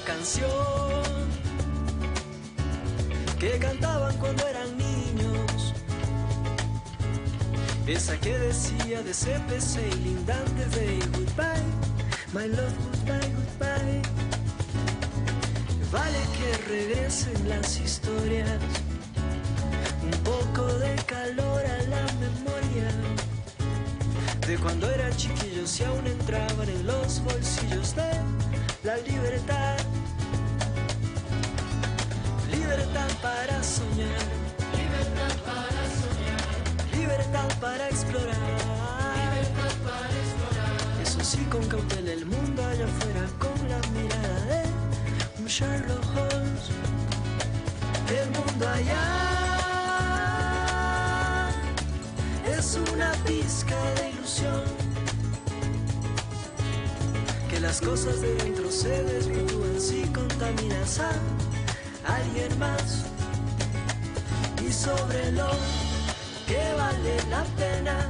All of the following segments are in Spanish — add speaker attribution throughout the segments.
Speaker 1: canción que cantaban cuando eran niños, esa que decía de CPC y Lindantes de goodbye, my love, goodbye, goodbye. Vale que regresen las historias, un poco de calor a la memoria de cuando eran chiquillos y aún entraban en los bolsillos de la libertad. Libertad para soñar, libertad para soñar, libertad para explorar, libertad para explorar. Eso sí, con cautela el mundo allá afuera, con la mirada de un Sherlock Holmes. El mundo allá es una pizca de ilusión, que las cosas de dentro se desvirtúan si contaminas a alguien más. Y sobre lo que vale la pena,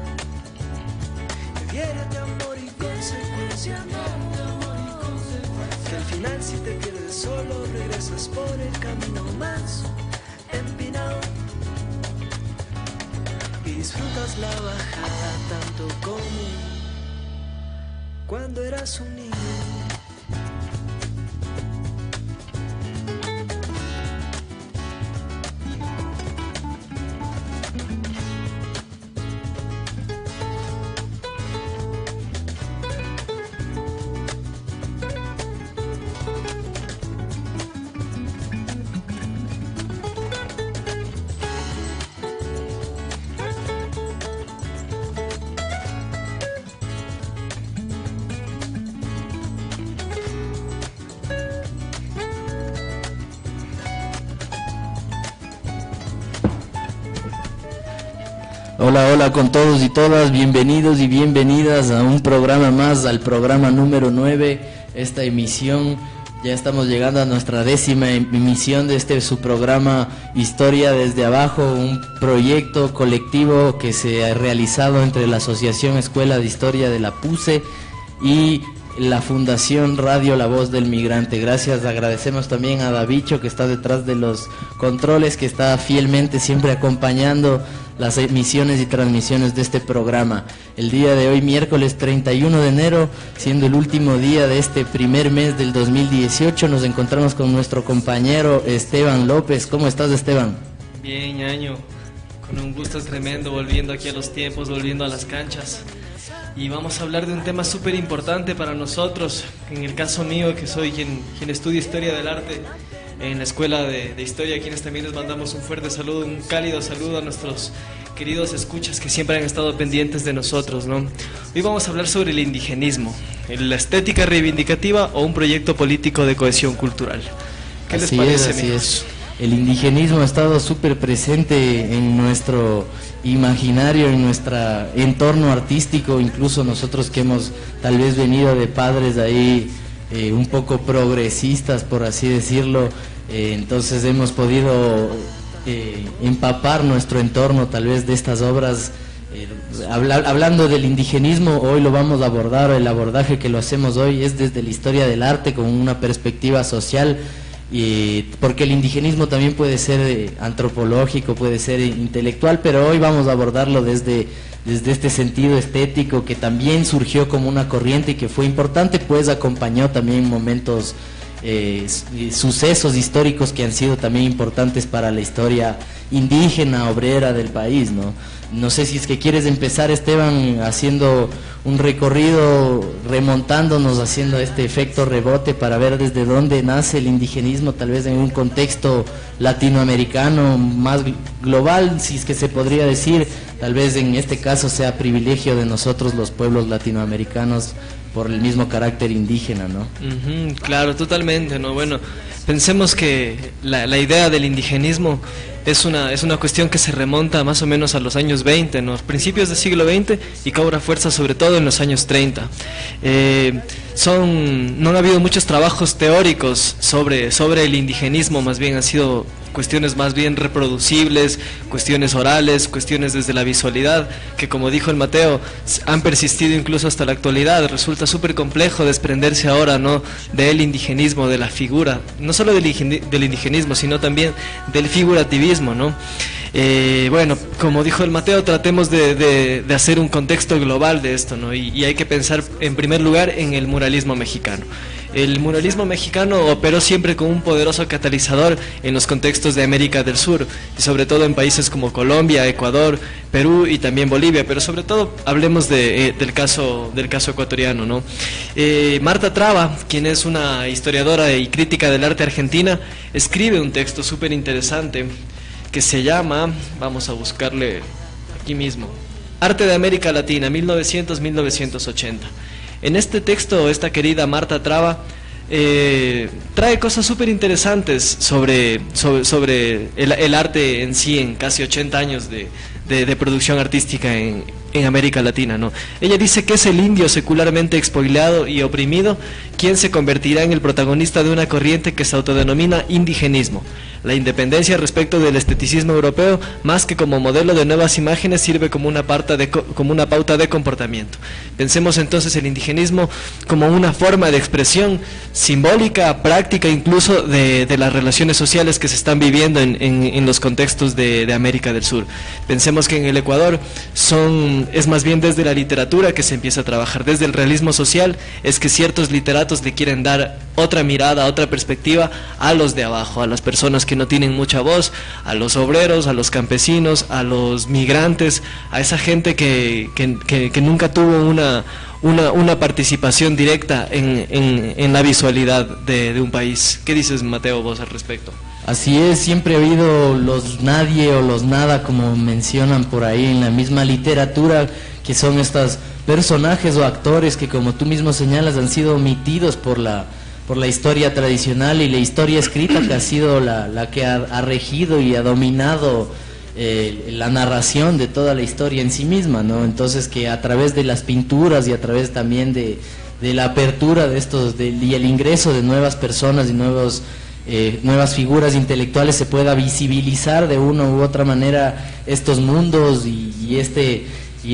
Speaker 1: viérate amor y consecuencia, que al final si te pierdes solo regresas por el camino más empinado y disfrutas la bajada tanto como cuando eras un niño.
Speaker 2: Hola, hola con todos y todas, bienvenidos y bienvenidas a un programa más, al programa número 9, esta emisión. Ya estamos llegando a nuestra 10ª emisión de su programa Historia desde Abajo, un proyecto colectivo que se ha realizado entre la Asociación Escuela de Historia de la PUCE y la Fundación Radio La Voz del Migrante. Gracias, agradecemos también a Davicho, que está detrás de los controles, que está fielmente siempre acompañando las emisiones y transmisiones de este programa. El día de hoy, miércoles 31 de enero, siendo el último día de este primer mes del 2018, nos encontramos con nuestro compañero Esteban López. ¿Cómo estás, Esteban?
Speaker 3: Bien, ñaño, con un gusto tremendo, volviendo aquí a los tiempos, volviendo a las canchas. Y vamos a hablar de un tema súper importante para nosotros, en el caso mío, que soy quien estudia Historia del Arte en la Escuela de Historia, a quienes también les mandamos un fuerte saludo, un cálido saludo a nuestros queridos escuchas que siempre han estado pendientes de nosotros, ¿no? Hoy vamos a hablar sobre el indigenismo, la estética reivindicativa o un proyecto político de cohesión cultural. ¿Qué les parece,
Speaker 2: así es. El indigenismo ha estado súper presente en nuestro imaginario, en nuestro entorno artístico, incluso nosotros que hemos tal vez venido de padres ahí un poco progresistas, por así decirlo, entonces hemos podido empapar nuestro entorno tal vez de estas obras. Hablando del indigenismo, hoy lo vamos a abordar, el abordaje que lo hacemos hoy es desde la historia del arte con una perspectiva social, porque el indigenismo también puede ser antropológico, puede ser intelectual, pero hoy vamos a abordarlo desde este sentido estético, que también surgió como una corriente y que fue importante, pues acompañó también momentos, sucesos históricos que han sido también importantes para la historia indígena, obrera del país, ¿no? No sé si es que quieres empezar, Esteban, haciendo un recorrido, remontándonos, haciendo este efecto rebote para ver desde dónde nace el indigenismo, tal vez en un contexto latinoamericano más global, si es que se podría decir, tal vez en este caso sea privilegio de nosotros los pueblos latinoamericanos por el mismo carácter indígena, ¿no?
Speaker 3: Claro, totalmente, ¿no? Bueno, pensemos que la idea del indigenismo es una cuestión que se remonta más o menos a los años 20, ¿no? Principios del siglo XX, y cobra fuerza sobre todo en los años 30. No han habido muchos trabajos teóricos sobre el indigenismo, más bien han sido cuestiones más bien reproducibles, cuestiones orales, cuestiones desde la visualidad, que como dijo el Mateo, han persistido incluso hasta la actualidad. Resulta súper complejo desprenderse ahora, ¿no?, del indigenismo, de la figura, no solo del indigenismo, sino también del figurativismo, ¿no? Bueno, como dijo el Mateo, tratemos de hacer un contexto global de esto, ¿no? Y hay que pensar en primer lugar en el muralismo mexicano. El muralismo mexicano operó siempre como un poderoso catalizador en los contextos de América del Sur, y sobre todo en países como Colombia, Ecuador, Perú y también Bolivia, pero sobre todo hablemos del caso ecuatoriano, ¿no? Marta Traba, quien es una historiadora y crítica del arte argentina, escribe un texto súper interesante que se llama, vamos a buscarle aquí mismo, Arte de América Latina, 1900-1980. En este texto, esta querida Marta Traba trae cosas súper interesantes sobre el arte en sí, en casi 80 años de producción artística en América Latina, ¿no? Ella dice que es el indio secularmente expoliado y oprimido quien se convertirá en el protagonista de una corriente que se autodenomina indigenismo. La independencia respecto del esteticismo europeo, más que como modelo de nuevas imágenes, sirve como una pauta de comportamiento. Pensemos entonces el indigenismo como una forma de expresión simbólica, práctica, incluso de las relaciones sociales que se están viviendo en los contextos de América del Sur. Pensemos que en el Ecuador es más bien desde la literatura que se empieza a trabajar, desde el realismo social, es que ciertos literatos le quieren dar otra mirada, otra perspectiva a los de abajo, a las personas que no tienen mucha voz, a los obreros, a los campesinos, a los migrantes, a esa gente que nunca tuvo una participación directa en la visualidad de un país. ¿Qué dices, Mateo, vos al respecto?
Speaker 2: Así es, siempre ha habido los nadie o los nada, como mencionan por ahí en la misma literatura, que son estos personajes o actores que, como tú mismo señalas, han sido omitidos por la historia tradicional y la historia escrita, que ha sido la que ha regido y ha dominado la narración de toda la historia en sí misma, ¿no? Entonces, que a través de las pinturas y a través también de la apertura de estos y el ingreso de nuevas personas y nuevas figuras intelectuales se pueda visibilizar de una u otra manera estos mundos y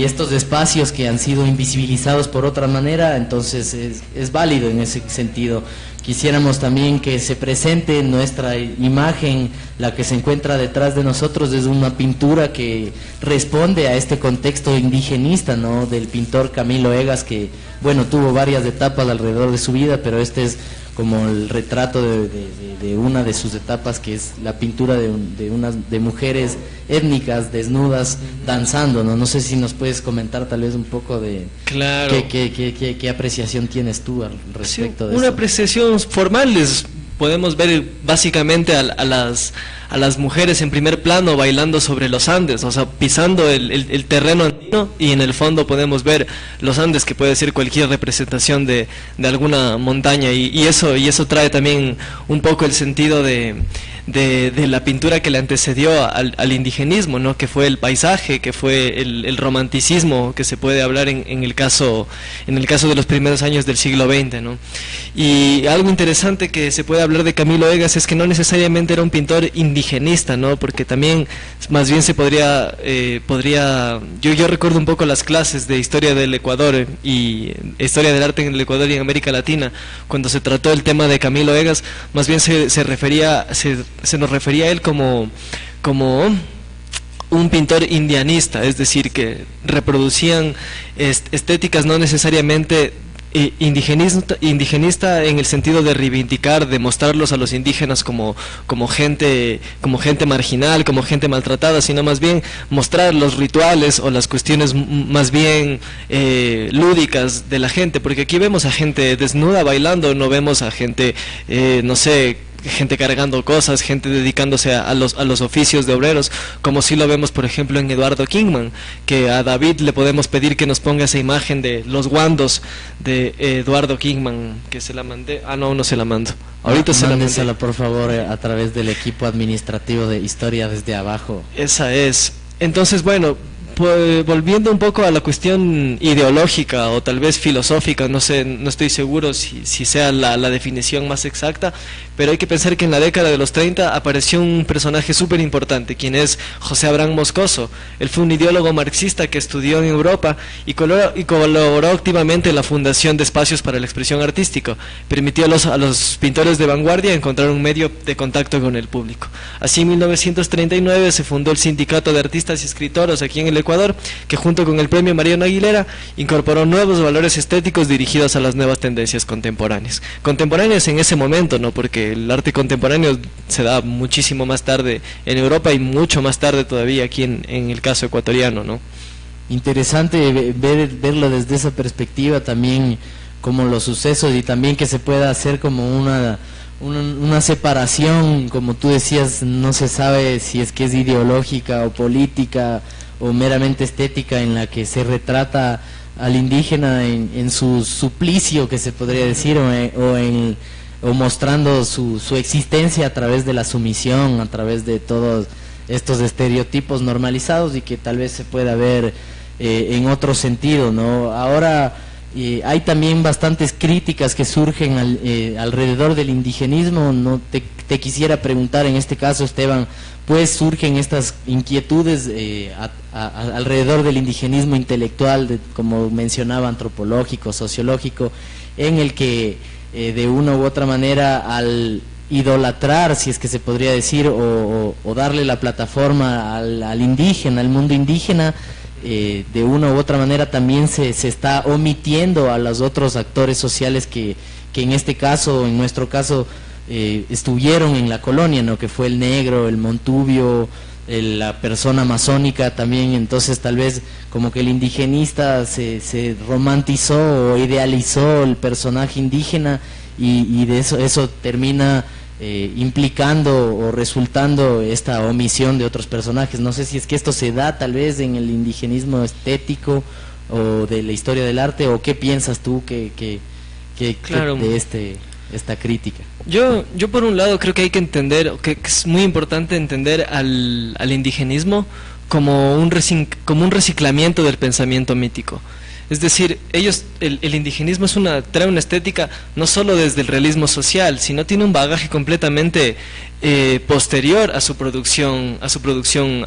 Speaker 2: estos espacios que han sido invisibilizados por otra manera. Entonces es válido en ese sentido. Quisiéramos también que se presente nuestra imagen, la que se encuentra detrás de nosotros, es una pintura que responde a este contexto indigenista, ¿no?, del pintor Camilo Egas, que, bueno, tuvo varias etapas alrededor de su vida, pero este es como el retrato de una de sus etapas, que es la pintura de mujeres étnicas desnudas danzando, ¿no? No sé si nos puedes comentar tal vez un poco de
Speaker 3: claro.
Speaker 2: qué apreciación tienes tú al respecto de
Speaker 3: una
Speaker 2: eso.
Speaker 3: Apreciación formal podemos ver básicamente a las mujeres en primer plano bailando sobre los Andes, o sea, pisando el terreno andino, y en el fondo podemos ver los Andes, que puede ser cualquier representación de alguna montaña, y eso trae también un poco el sentido de la pintura que le antecedió al indigenismo, ¿no?, que fue el paisaje, que fue el romanticismo que se puede hablar en el caso de los primeros años del siglo XX, ¿no? Y algo interesante que se puede hablar de Camilo Egas es que no necesariamente era un pintor indigenista, ¿no?, porque también más bien se podría yo recuerdo un poco las clases de historia del Ecuador y historia del arte en el Ecuador y en América Latina, cuando se trató el tema de Camilo Egas, más bien se nos refería a él como un pintor indianista, es decir, que reproducían estéticas no necesariamente indigenista en el sentido de reivindicar, de mostrarlos a los indígenas como gente marginal, como gente maltratada, sino más bien mostrar los rituales o las cuestiones más bien lúdicas de la gente, porque aquí vemos a gente desnuda bailando, no vemos a gente, no sé, gente cargando cosas, gente dedicándose a los oficios de obreros, como si lo vemos por ejemplo en Eduardo Kingman, que a David le podemos pedir que nos ponga esa imagen de los guandos de Eduardo Kingman, que se la mandé, no se la mando, ahorita se la mandé.
Speaker 2: Por favor a través del equipo administrativo de Historia desde Abajo.
Speaker 3: Esa es. Entonces, bueno, pues, volviendo un poco a la cuestión ideológica o tal vez filosófica, no sé, no estoy seguro si sea la definición más exacta, pero hay que pensar que en la década de los 30 apareció un personaje súper importante, quien es José Abraham Moscoso. Él fue un ideólogo marxista que estudió en Europa y colaboró activamente en la fundación de espacios para la expresión artística. Permitió a los pintores de vanguardia encontrar un medio de contacto con el público. Así, en 1939 se fundó el Sindicato de Artistas y Escritores aquí en el Ecuador, que junto con el premio Mariano Aguilera incorporó nuevos valores estéticos dirigidos a las nuevas tendencias contemporáneas. Contemporáneas en ese momento, ¿no? Porque el arte contemporáneo se da muchísimo más tarde en Europa y mucho más tarde todavía aquí en el caso ecuatoriano, ¿no?
Speaker 2: Interesante verlo desde esa perspectiva también, como los sucesos, y también que se pueda hacer como una separación, como tú decías, no se sabe si es que es ideológica o política o meramente estética, en la que se retrata al indígena en su suplicio, que se podría decir, o mostrando su existencia a través de la sumisión, a través de todos estos estereotipos normalizados, y que tal vez se pueda ver en otro sentido, ¿no? Ahora hay también bastantes críticas que surgen alrededor del indigenismo. No te quisiera preguntar en este caso, Esteban, pues surgen estas inquietudes alrededor del indigenismo intelectual, como mencionaba, antropológico, sociológico, en el que de una u otra manera, al idolatrar, si es que se podría decir, o darle la plataforma al indígena, al mundo indígena, de una u otra manera también se está omitiendo a los otros actores sociales que en este caso, en nuestro caso, estuvieron en la colonia, ¿no? Que fue el negro, el montubio, la persona amazónica también. Entonces tal vez como que el indigenista se romantizó o idealizó el personaje indígena, y de eso termina implicando o resultando esta omisión de otros personajes. No sé si es que esto se da tal vez en el indigenismo estético o de la historia del arte, o qué piensas tú
Speaker 3: claro,
Speaker 2: de esta crítica.
Speaker 3: Yo por un lado creo que hay que entender, que es muy importante entender al indigenismo como un reciclamiento del pensamiento mítico. Es decir, el indigenismo trae una estética no solo desde el realismo social, sino tiene un bagaje completamente posterior a su producción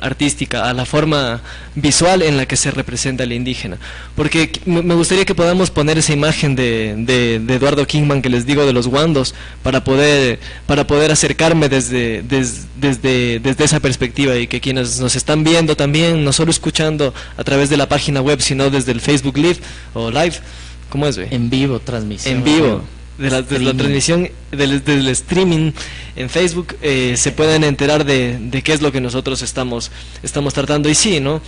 Speaker 3: artística, a la forma visual en la que se representa el indígena. Porque me gustaría que podamos poner esa imagen de Eduardo Kingman que les digo, de los guandos, para poder acercarme desde esa perspectiva, y que quienes nos están viendo también, no solo escuchando a través de la página web, sino desde el Facebook Live o Live, ¿cómo es, güey?
Speaker 2: En vivo, transmisión.
Speaker 3: En vivo. De la transmisión, del streaming en Facebook, se pueden enterar de qué es lo que nosotros estamos tratando. Y sí, ¿no?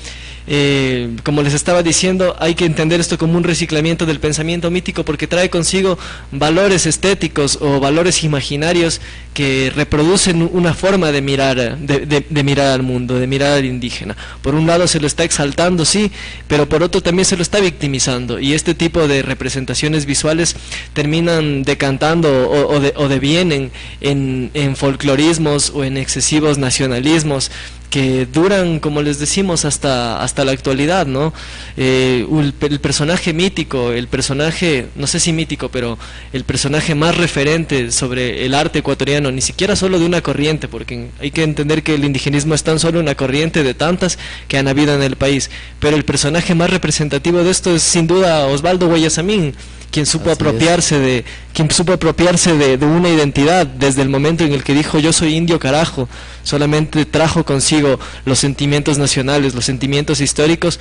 Speaker 3: Como les estaba diciendo, hay que entender esto como un reciclamiento del pensamiento mítico, porque trae consigo valores estéticos o valores imaginarios que reproducen una forma de mirar, de mirar al mundo, de mirar al indígena. Por un lado se lo está exaltando, sí, pero por otro también se lo está victimizando, y este tipo de representaciones visuales terminan decantando o devienen en folclorismos o en excesivos nacionalismos que duran, como les decimos, hasta la actualidad, ¿no? El personaje mítico, no sé si mítico, pero el personaje más referente sobre el arte ecuatoriano, ni siquiera solo de una corriente, porque hay que entender que el indigenismo es tan solo una corriente de tantas que han habido en el país, pero el personaje más representativo de esto es sin duda Osvaldo Guayasamín, quien supo apropiarse de una identidad desde el momento en el que dijo: yo soy indio, carajo. Solamente trajo consigo los sentimientos nacionales, los sentimientos históricos,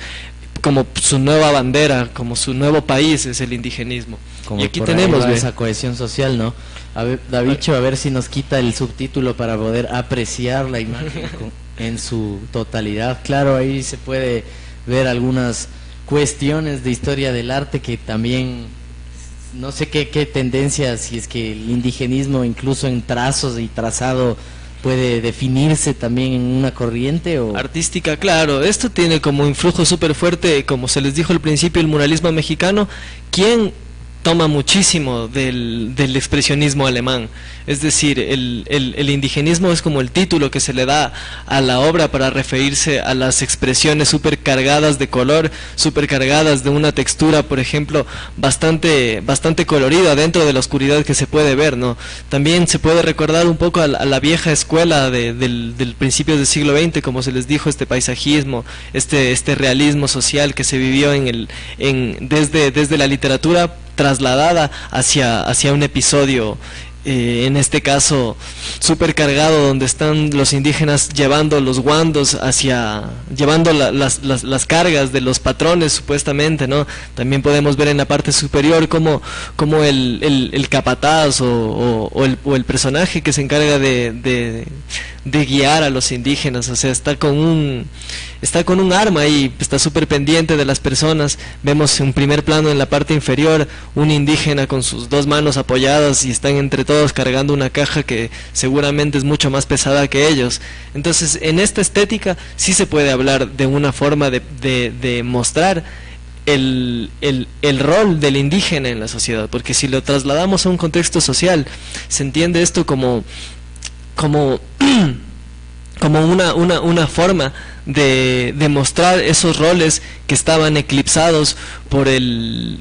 Speaker 3: como su nueva bandera, como su nuevo país es el indigenismo.
Speaker 2: Como
Speaker 3: y aquí tenemos
Speaker 2: esa cohesión social, ¿no? A ver, Davicho, a ver si nos quita el subtítulo para poder apreciar la imagen en su totalidad. Claro, ahí se puede ver algunas cuestiones de historia del arte que también no sé qué tendencias, si es que el indigenismo incluso en trazos y trazado puede definirse también en una corriente o...
Speaker 3: Artística, claro. Esto tiene como influjo súper fuerte, como se les dijo al principio, el muralismo mexicano, quien toma muchísimo del expresionismo alemán. Es decir, el indigenismo es como el título que se le da a la obra para referirse a las expresiones súper cargadas de color, súper cargadas de una textura, por ejemplo, bastante colorida dentro de la oscuridad que se puede ver, ¿no? También se puede recordar un poco a la vieja escuela del principio del siglo XX, como se les dijo, este paisajismo, este realismo social que se vivió desde la literatura trasladada hacia un episodio, en este caso súper cargado, donde están los indígenas llevando los guandos llevando las cargas de los patrones supuestamente, ¿no? También podemos ver en la parte superior como el capataz o el personaje que se encarga de guiar a los indígenas, o sea, está con un arma y está súper pendiente de las personas. Vemos en primer plano en la parte inferior un indígena con sus dos manos apoyadas y están entre todos cargando una caja que seguramente es mucho más pesada que ellos. Entonces, en esta estética sí se puede hablar de una forma de mostrar el rol del indígena en la sociedad, porque si lo trasladamos a un contexto social, se entiende esto como una forma de mostrar esos roles que estaban eclipsados por el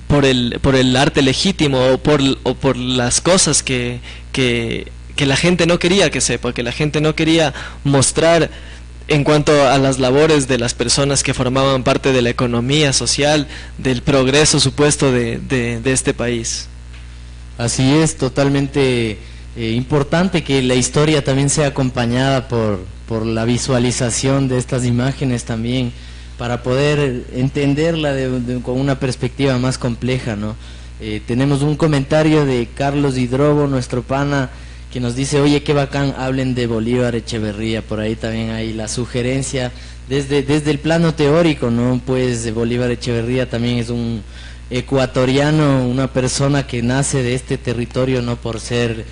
Speaker 3: arte legítimo o por las cosas que la gente no quería que sepa, que la gente no quería mostrar en cuanto a las labores de las personas que formaban parte de la economía social, del progreso supuesto de este país.
Speaker 2: Así es, totalmente importante que la historia también sea acompañada por la visualización de estas imágenes también, para poder entenderla con una perspectiva más compleja, ¿no? Tenemos un comentario de Carlos Hidrobo, nuestro pana, que nos dice: oye, qué bacán, hablen de Bolívar Echeverría. Por ahí también hay la sugerencia desde el plano teórico, ¿no? Pues Bolívar Echeverría también es un ecuatoriano, una persona que nace de este territorio, no por ser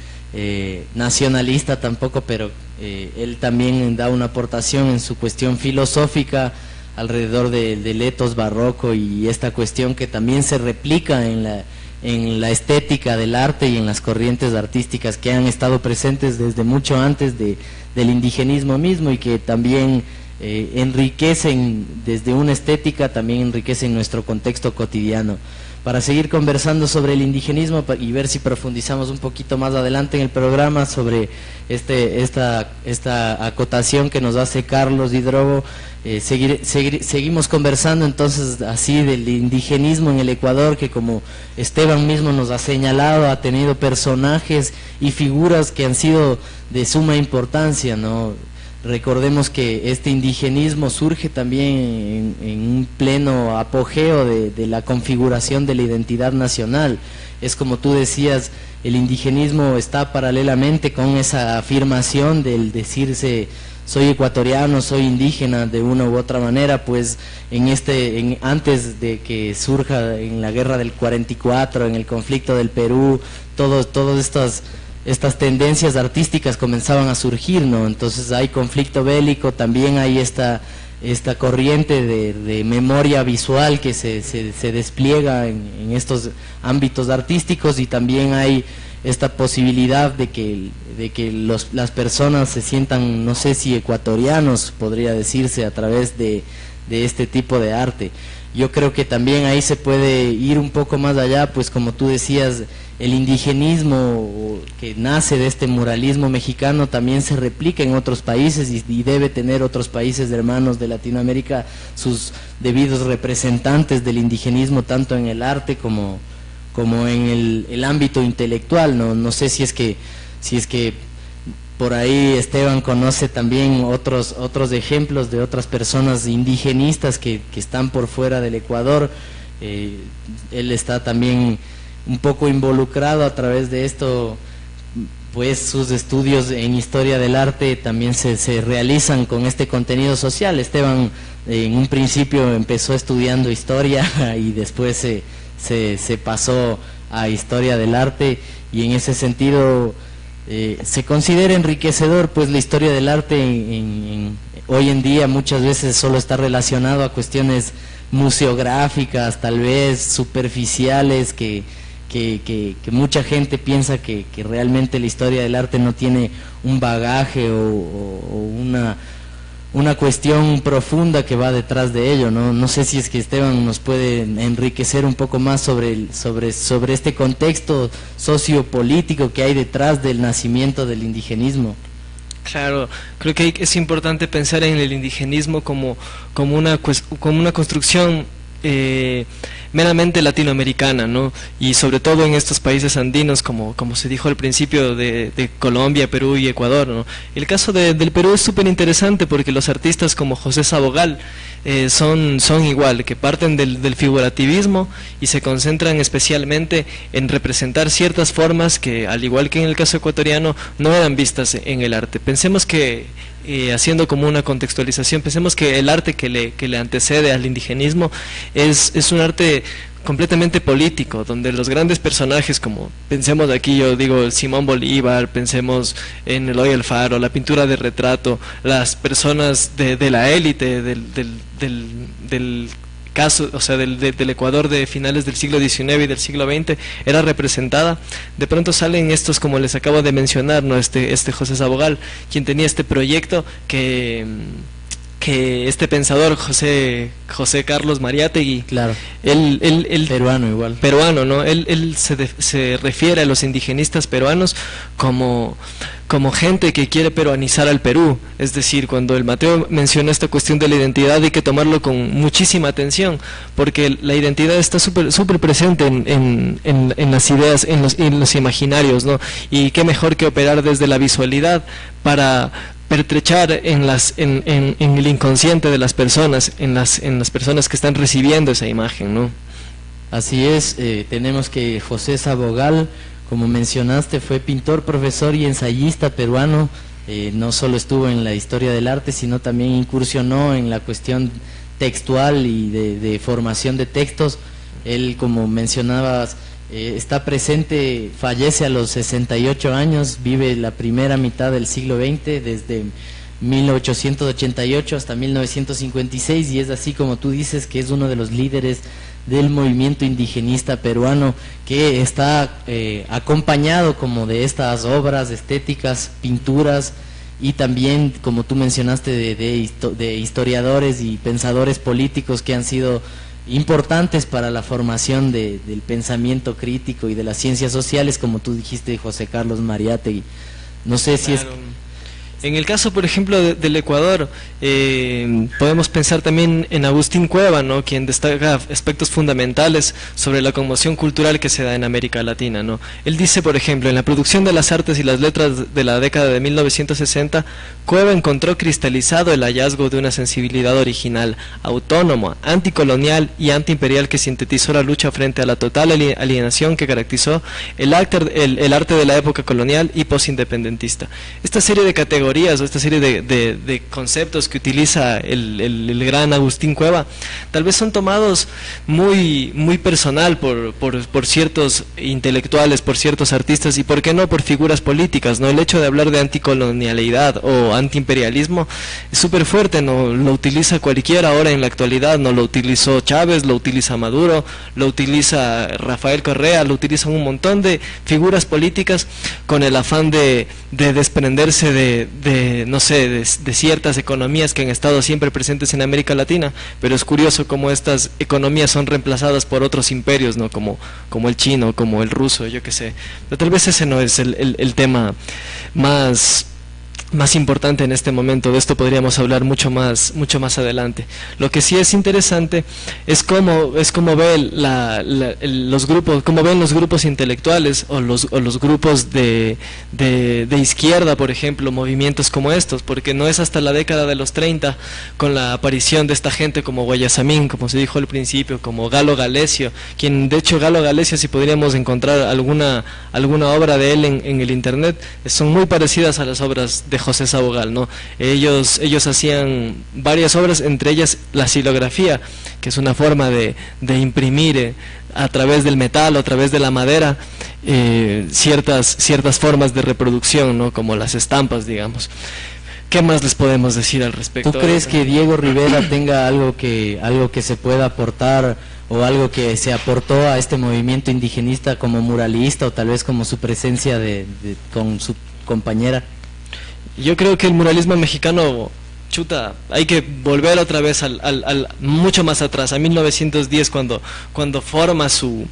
Speaker 2: nacionalista tampoco, pero él también da una aportación en su cuestión filosófica alrededor del etos barroco y esta cuestión que también se replica en la estética del arte y en las corrientes artísticas que han estado presentes desde mucho antes del indigenismo mismo, y que también enriquecen desde una estética, también enriquecen nuestro contexto cotidiano. Para seguir conversando sobre el indigenismo y ver si profundizamos un poquito más adelante en el programa sobre esta acotación que nos hace Carlos Hidrobo, seguimos conversando entonces así del indigenismo en el Ecuador, que como Esteban mismo nos ha señalado, ha tenido personajes y figuras que han sido de suma importancia, ¿no? Recordemos que este indigenismo surge también en un pleno apogeo de la configuración de la identidad nacional. Es como tú decías, el indigenismo está paralelamente con esa afirmación del decirse soy ecuatoriano, soy indígena de una u otra manera, pues antes de que surja en la guerra del 44, en el conflicto del Perú, todas estas tendencias artísticas comenzaban a surgir, ¿no? Entonces hay conflicto bélico, también hay esta corriente de memoria visual que se despliega en estos ámbitos artísticos, y también hay esta posibilidad de que las personas se sientan, no sé si ecuatorianos, podría decirse, a través de este tipo de arte. Yo creo que también ahí se puede ir un poco más allá, pues como tú decías, el indigenismo que nace de este muralismo mexicano también se replica en otros países y debe tener otros países hermanos de Latinoamérica sus debidos representantes del indigenismo, tanto en el arte como en el ámbito intelectual, ¿no? No sé si es que por ahí Esteban conoce también otros ejemplos de otras personas indigenistas que están por fuera del Ecuador. Él está también un poco involucrado a través de esto, pues sus estudios en historia del arte también se realizan con este contenido social. Esteban en un principio empezó estudiando historia y después se pasó a historia del arte, y en ese sentido se considera enriquecedor, pues la historia del arte hoy en día muchas veces solo está relacionado a cuestiones museográficas, tal vez superficiales, que mucha gente piensa que realmente la historia del arte no tiene un bagaje o una cuestión profunda que va detrás de ello, ¿no? No sé si es que Esteban nos puede enriquecer un poco más sobre este contexto sociopolítico que hay detrás del nacimiento del indigenismo.
Speaker 3: Claro, creo que es importante pensar en el indigenismo como una construcción meramente latinoamericana, ¿no? Y sobre todo en estos países andinos, como se dijo al principio, de Colombia, Perú y Ecuador, ¿no? El caso del Perú es súper interesante porque los artistas como José Sabogal son igual, que parten del figurativismo y se concentran especialmente en representar ciertas formas que, al igual que en el caso ecuatoriano, no eran vistas en el arte. Pensemos que haciendo como una contextualización, pensemos que el arte que le antecede al indigenismo es un arte completamente político, donde los grandes personajes, como pensemos aquí, yo digo Simón Bolívar, pensemos en Eloy Alfaro, la pintura de retrato, las personas de la élite del caso, o sea, del Ecuador de finales del siglo XIX y del siglo XX, era representada. De pronto salen estos, como les acabo de mencionar, ¿no? Este José Sabogal, quien tenía este proyecto que este pensador José Carlos Mariátegui,
Speaker 2: claro,
Speaker 3: él
Speaker 2: peruano igual,
Speaker 3: peruano, ¿no? Él se refiere a los indigenistas peruanos como gente que quiere peruanizar al Perú. Es decir, cuando el Mateo menciona esta cuestión de la identidad, hay que tomarlo con muchísima atención, porque la identidad está súper presente en las ideas, en los imaginarios, ¿no? Y qué mejor que operar desde la visualidad para pertrechar en el inconsciente de las personas, en las personas que están recibiendo esa imagen, ¿no?
Speaker 2: Así es. Tenemos que José Sabogal, como mencionaste, fue pintor, profesor y ensayista peruano. No solo estuvo en la historia del arte, sino también incursionó en la cuestión textual y de formación de textos. Él, como mencionabas, está presente, fallece a los 68 años, vive la primera mitad del siglo XX, desde 1888 hasta 1956, y es así como tú dices que es uno de los líderes del movimiento indigenista peruano, que está acompañado como de estas obras estéticas, pinturas, y también, como tú mencionaste, de historiadores y pensadores políticos que han sido importantes para la formación del pensamiento crítico y de las ciencias sociales, como tú dijiste, José Carlos Mariátegui. No sé si
Speaker 3: claro. En el caso, por ejemplo, del Ecuador, podemos pensar también en Agustín Cueva, ¿no? Quien destaca aspectos fundamentales sobre la conmoción cultural que se da en América Latina, ¿no? Él dice, por ejemplo, en la producción de las artes y las letras de la década de 1960, Cueva encontró cristalizado el hallazgo de una sensibilidad original, autónoma, anticolonial y antiimperial, que sintetizó la lucha frente a la total alienación que caracterizó el arte de la época colonial y postindependentista. Esta serie de categorías, o esta serie de conceptos que utiliza el gran Agustín Cueva, tal vez son tomados muy personal por ciertos intelectuales, por ciertos artistas, y por qué no por figuras políticas, ¿no? El hecho de hablar de anticolonialidad o antiimperialismo es súper fuerte, ¿no? Lo utiliza cualquiera ahora en la actualidad, ¿no? Lo utilizó Chávez, lo utiliza Maduro, lo utiliza Rafael Correa, lo utilizan un montón de figuras políticas con el afán de desprenderse de ciertas economías que han estado siempre presentes en América Latina, pero es curioso cómo estas economías son reemplazadas por otros imperios, ¿no? Como el chino, como el ruso, yo qué sé. Pero tal vez ese no es el tema más importante en este momento. De esto podríamos hablar mucho más adelante. Lo que sí es interesante es cómo ven los grupos intelectuales o los grupos de izquierda, por ejemplo, movimientos como estos, porque no es hasta la década de los 30, con la aparición de esta gente como Guayasamín, como se dijo al principio, como Galo Galesio, quien de hecho Galo Galesio, si podríamos encontrar alguna obra de él en el internet, son muy parecidas a las obras de José Sabogal, ¿no? Ellos hacían varias obras, entre ellas la xilografía, que es una forma de imprimir a través del metal o a través de la madera ciertas formas de reproducción, ¿no? Como las estampas, digamos. ¿Qué más les podemos decir al respecto?
Speaker 2: ¿Tú crees que Diego Rivera tenga algo que se pueda aportar o algo que se aportó a este movimiento indigenista como muralista o tal vez como su presencia con su compañera?
Speaker 3: Yo creo que el muralismo mexicano, chuta, hay que volver otra vez mucho más atrás, a 1910, cuando forma sus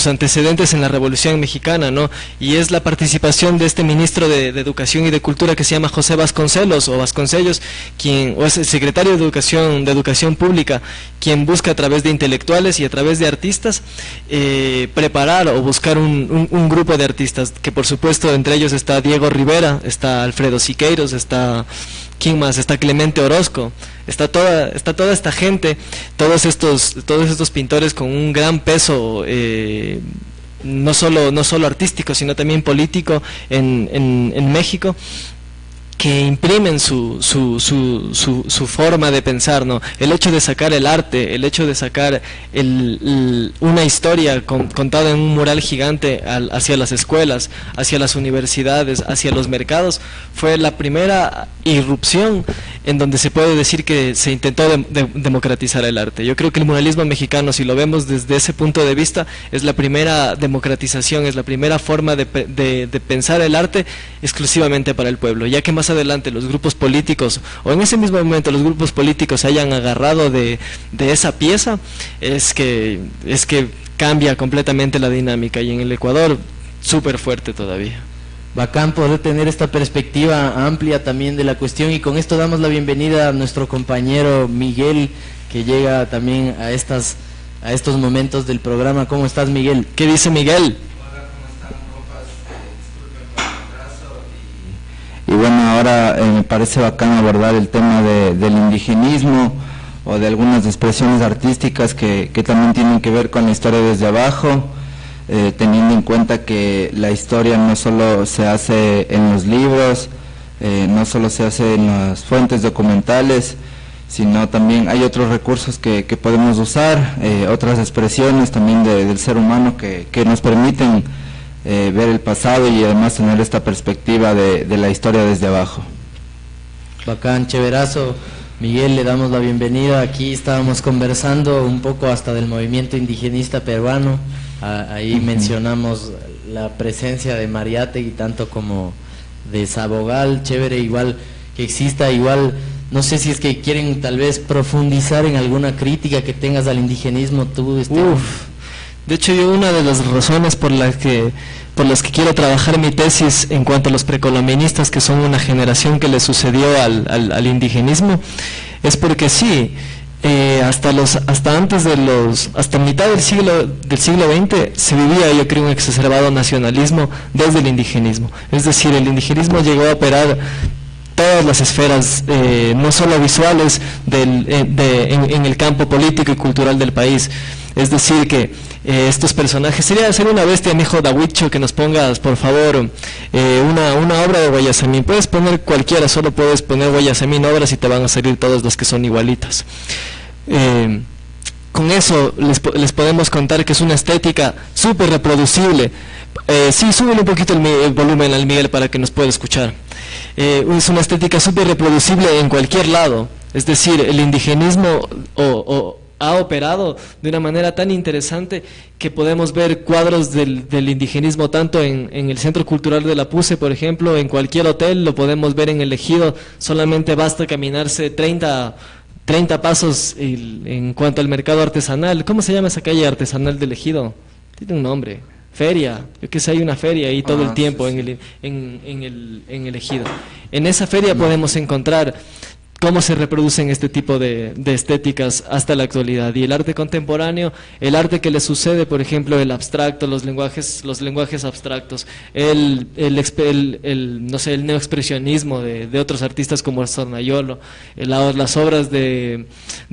Speaker 3: antecedentes en la Revolución Mexicana, ¿no? Y es la participación de este ministro de Educación y de Cultura que se llama José Vasconcelos o Vasconcellos, o es el secretario de Educación Pública, quien busca a través de intelectuales y a través de artistas preparar o buscar un grupo de artistas, que por supuesto entre ellos está Diego Rivera, está Alfredo Siqueiros, está... ¿quién más? Está Clemente Orozco, está toda esta gente, todos estos pintores con un gran peso, no solo artístico, sino también político en México, que imprimen su forma de pensar, ¿no? El hecho de sacar el arte, el hecho de sacar una historia contada en un mural gigante hacia las escuelas, hacia las universidades, hacia los mercados, fue la primera irrupción en donde se puede decir que se intentó democratizar el arte. Yo creo que el muralismo mexicano, si lo vemos desde ese punto de vista, es la primera democratización, es la primera forma de pensar el arte exclusivamente para el pueblo, ya que más adelante los grupos políticos, o en ese mismo momento los grupos políticos se hayan agarrado de esa pieza, es que cambia completamente la dinámica, y en el Ecuador súper fuerte todavía.
Speaker 2: Bacán poder tener esta perspectiva amplia también de la cuestión, y con esto damos la bienvenida a nuestro compañero Miguel, que llega también a estos momentos del programa. ¿Cómo estás, Miguel?
Speaker 3: ¿Qué dice Miguel?
Speaker 4: Y bueno, ahora me parece bacán abordar el tema del indigenismo o de algunas expresiones artísticas que también tienen que ver con la historia desde abajo, teniendo en cuenta que la historia no solo se hace en los libros, no solo se hace en las fuentes documentales, sino también hay otros recursos que podemos usar, otras expresiones también del ser humano que nos permiten ver el pasado y además tener esta perspectiva de la historia desde abajo.
Speaker 2: Bacán, chéverazo. Miguel, le damos la bienvenida. Aquí estábamos conversando un poco hasta del movimiento indigenista peruano. Ahí mencionamos la presencia de Mariátegui, tanto como de Sabogal. Chévere, igual que exista, igual, no sé si es que quieren tal vez profundizar en alguna crítica que tengas al indigenismo tú.
Speaker 3: De hecho, yo una de las razones por las que quiero trabajar mi tesis en cuanto a los precolombinistas, que son una generación que le sucedió al indigenismo, es porque sí, hasta mitad del siglo XX se vivía, yo creo, un exacerbado nacionalismo desde el indigenismo. Es decir, el indigenismo llegó a operar todas las esferas, no solo visuales, en el campo político y cultural del país. Es decir, que estos personajes, sería una bestia, mijo Dawicho, que nos pongas, por favor, una obra de Guayasamín. Puedes poner cualquiera, solo puedes poner Guayasamín obras y te van a salir todas las que son igualitas. Con eso les podemos contar que es una estética súper reproducible. Sí, súbele un poquito el volumen al Miguel para que nos pueda escuchar. Es una estética súper reproducible en cualquier lado. Es decir, el indigenismo ha operado de una manera tan interesante que podemos ver cuadros del indigenismo tanto en el Centro Cultural de la Puse, por ejemplo, en cualquier hotel, lo podemos ver en el Ejido. Solamente basta caminarse 30 pasos en cuanto al mercado artesanal. ¿Cómo se llama esa calle artesanal del Ejido? Tiene un nombre. Feria, yo que sé, hay una feria ahí todo el tiempo, sí. en el Ejido. En esa feria podemos encontrar cómo se reproducen este tipo de estéticas hasta la actualidad. Y el arte contemporáneo, el arte que le sucede, por ejemplo, el abstracto, los lenguajes abstractos, el neoexpresionismo de otros artistas como Stornayolo, las obras de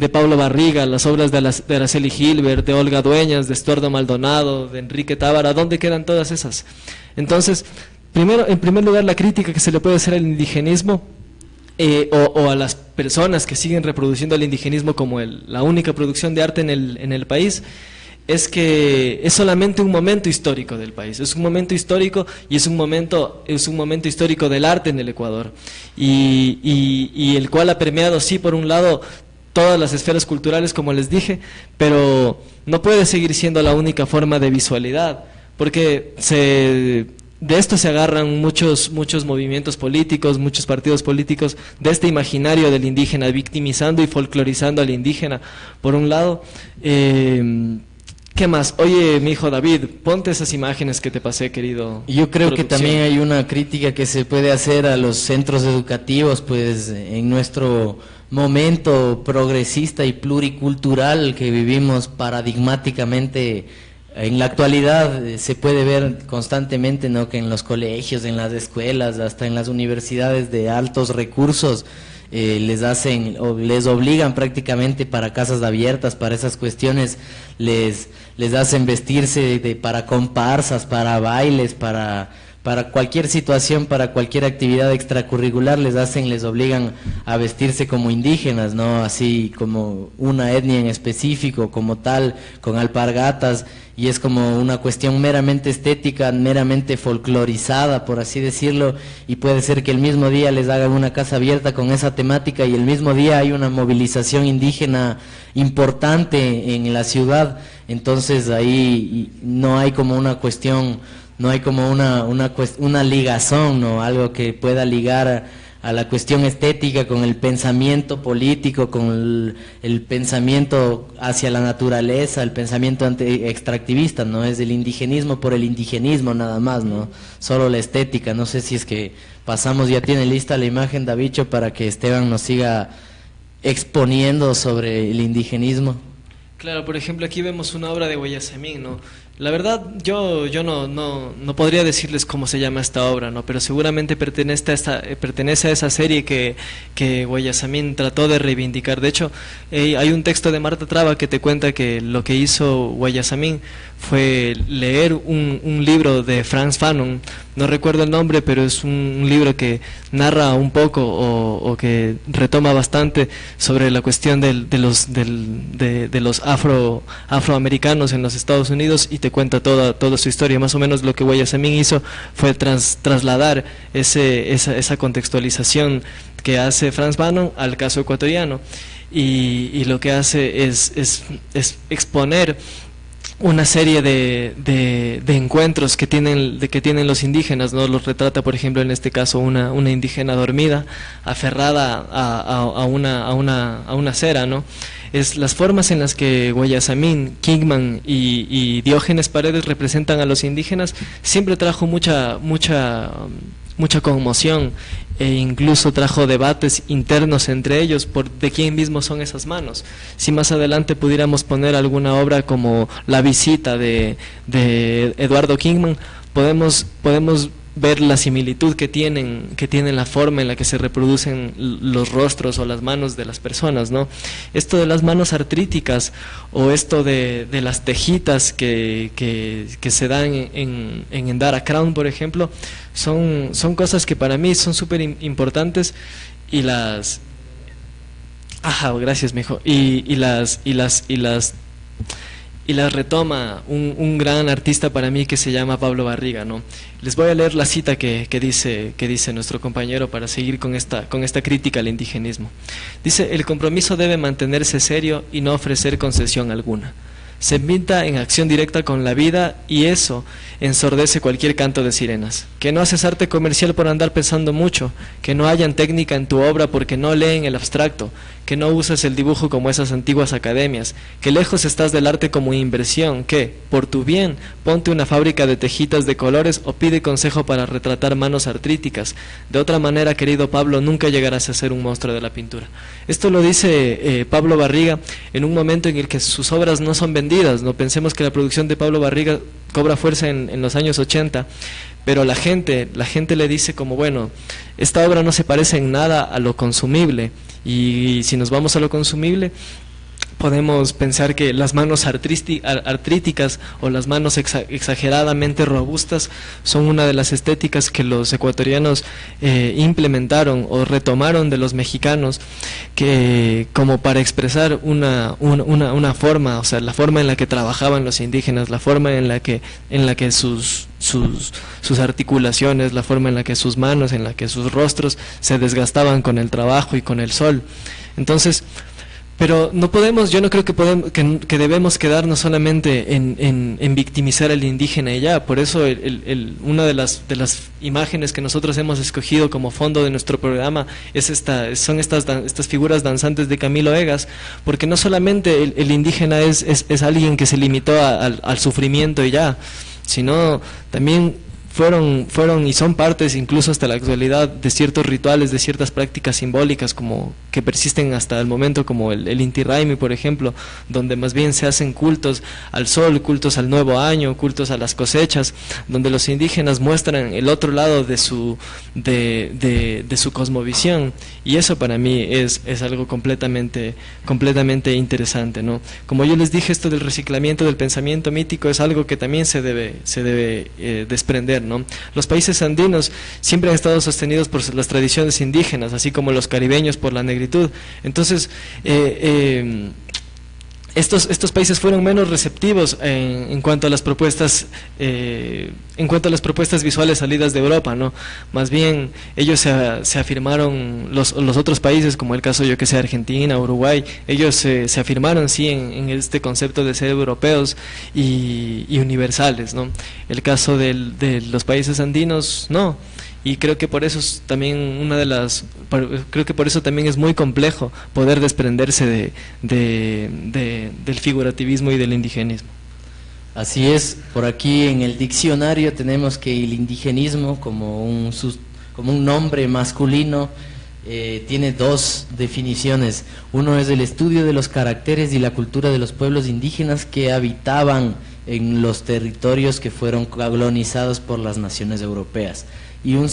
Speaker 3: Pablo Barriga, las obras de Araceli Gilbert, de Olga Dueñas, de Estuardo Maldonado, de Enrique Tábara, ¿dónde quedan todas esas? Entonces, en primer lugar, la crítica que se le puede hacer al indigenismo o a las personas que siguen reproduciendo el indigenismo como la única producción de arte en el país, es que es solamente un momento histórico del país, es un momento histórico y es un momento histórico del arte en el Ecuador, y el cual ha permeado, sí, por un lado, todas las esferas culturales, como les dije, pero no puede seguir siendo la única forma de visualidad, porque de esto se agarran muchos movimientos políticos, muchos partidos políticos, de este imaginario del indígena, victimizando y folclorizando al indígena, por un lado. ¿Qué más? Oye, mi hijo David, ponte esas imágenes que te pasé, querido.
Speaker 2: Yo creo que también hay una crítica que se puede hacer a los centros educativos, pues en nuestro momento progresista y pluricultural que vivimos paradigmáticamente. En la actualidad se puede ver constantemente, ¿no?, que en los colegios, en las escuelas, hasta en las universidades de altos recursos, les obligan prácticamente para casas abiertas, para esas cuestiones, les hacen vestirse para comparsas, para bailes, para cualquier situación, para cualquier actividad extracurricular, les obligan a vestirse como indígenas, ¿no?, así como una etnia en específico, como tal, con alpargatas, y es como una cuestión meramente estética, meramente folclorizada, por así decirlo, y puede ser que el mismo día les hagan una casa abierta con esa temática y el mismo día hay una movilización indígena importante en la ciudad. Entonces ahí no hay como una cuestión, no hay como una ligazón, ¿no?, algo que pueda ligar a la cuestión estética con el pensamiento político, con el pensamiento hacia la naturaleza, el pensamiento extractivista, ¿no? Es el indigenismo por el indigenismo nada más, ¿no? Solo la estética. No sé si es que pasamos, ya tiene lista la imagen, Davicho, para que Esteban nos siga exponiendo sobre el indigenismo.
Speaker 3: Claro, por ejemplo, aquí vemos una obra de Guayasamín, ¿no? La verdad, yo no podría decirles cómo se llama esta obra, ¿no? Pero seguramente pertenece a esa serie que Guayasamín trató de reivindicar. De hecho, hay un texto de Marta Traba que te cuenta que lo que hizo Guayasamín fue leer un libro de Frantz Fanon, no recuerdo el nombre, pero es un libro que narra un poco o que retoma bastante sobre la cuestión de los afroamericanos en los Estados Unidos, y te cuenta toda su historia. Más o menos lo que Guayasamín hizo fue trasladar esa contextualización que hace Frantz Fanon al caso ecuatoriano, y lo que hace es exponer una serie de encuentros que tienen los indígenas, ¿no? Los retrata, por ejemplo, en este caso una indígena dormida, aferrada a una cera, ¿no? Es las formas en las que Guayasamín, Kingman y Diógenes Paredes representan a los indígenas, siempre trajo mucha conmoción, e incluso trajo debates internos entre ellos de quién mismos son esas manos. Si más adelante pudiéramos poner alguna obra como La visita de Eduardo Kingman, podemos ver la similitud que tienen la forma en la que se reproducen los rostros o las manos de las personas, ¿no? Esto de las manos artríticas, o esto de las tejitas que se dan en Endara Crown, por ejemplo, son cosas que para mí son súper importantes, y las... Ajá, gracias, mijo. Y las retoma un gran artista para mí que se llama Pablo Barriga, ¿no? Les voy a leer la cita que dice nuestro compañero para seguir con esta crítica al indigenismo. Dice: el compromiso debe mantenerse serio y no ofrecer concesión alguna. Se pinta en acción directa con la vida, y eso ensordece cualquier canto de sirenas. Que no haces arte comercial por andar pensando mucho, que no hayan técnica en tu obra porque no leen el abstracto, que no usas el dibujo como esas antiguas academias, que lejos estás del arte como inversión, que, por tu bien, ponte una fábrica de tejitas de colores o pide consejo para retratar manos artríticas. De otra manera, querido Pablo, nunca llegarás a ser un monstruo de la pintura. Esto lo dice Pablo Barriga en un momento en el que sus obras no son vendidas, ¿no? Pensemos que la producción de Pablo Barriga cobra fuerza en los años 80, pero la gente le dice como, bueno, esta obra no se parece en nada a lo consumible, y si nos vamos a lo consumible, podemos pensar que las manos artríticas o las manos exageradamente robustas son una de las estéticas que los ecuatorianos implementaron o retomaron de los mexicanos, que como para expresar una forma, o sea, la forma en la que trabajaban los indígenas, la forma en la que sus articulaciones, la forma en la que sus manos, en la que sus rostros se desgastaban con el trabajo y con el sol. Entonces, pero no podemos, yo no creo que debemos quedarnos solamente en victimizar al indígena y ya. Por eso una de las imágenes que nosotros hemos escogido como fondo de nuestro programa son estas figuras danzantes de Camilo Egas, porque no solamente el indígena es alguien que se limitó al sufrimiento y ya, sino también fueron y son partes incluso hasta la actualidad de ciertos rituales, de ciertas prácticas simbólicas como que persisten hasta el momento, como el Inti Raymi, por ejemplo, donde más bien se hacen cultos al sol, cultos al nuevo año, cultos a las cosechas, donde los indígenas muestran el otro lado de su cosmovisión, y eso para mí es algo completamente interesante, ¿no? Como yo les dije, esto del reciclamiento del pensamiento mítico es algo que también se debe desprender, ¿no? Los países andinos siempre han estado sostenidos por las tradiciones indígenas, así como los caribeños por la negritud. Entonces, estos países fueron menos receptivos en cuanto a las propuestas visuales salidas de Europa, ¿no? Más bien ellos se afirmaron, los otros países, como el caso, yo que sé, Argentina, Uruguay, ellos se afirmaron sí en este concepto de ser europeos y universales, ¿no? El caso de los países andinos, no. Y creo que por eso es también por eso también es muy complejo poder desprenderse del figurativismo y del indigenismo.
Speaker 2: Así es, por aquí en el diccionario tenemos que el indigenismo como un nombre masculino tiene dos definiciones. Uno es el estudio de los caracteres y la cultura de los pueblos indígenas que habitaban en los territorios que fueron colonizados por las naciones europeas. Y una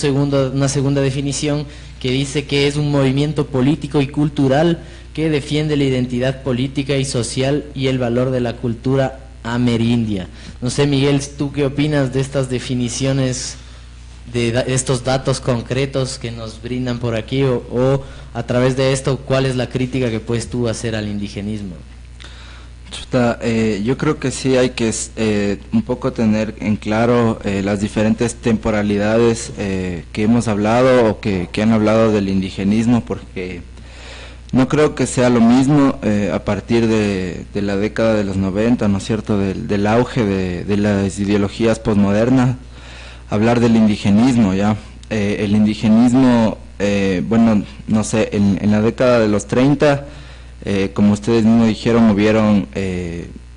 Speaker 2: segunda definición que dice que es un movimiento político y cultural que defiende la identidad política y social y el valor de la cultura amerindia. No sé, Miguel, ¿tú qué opinas de estas definiciones, de estos datos concretos que nos brindan por aquí, o a través de esto, cuál es la crítica que puedes tú hacer al indigenismo?
Speaker 4: Yo creo que sí hay que un poco tener en claro las diferentes temporalidades que hemos hablado o que han hablado del indigenismo, porque no creo que sea lo mismo a partir de la década de los 90, ¿no es cierto?, del auge de las ideologías posmodernas, hablar del indigenismo, ¿ya? El indigenismo, bueno, no sé, en la década de los 30, como ustedes mismos dijeron, hubieron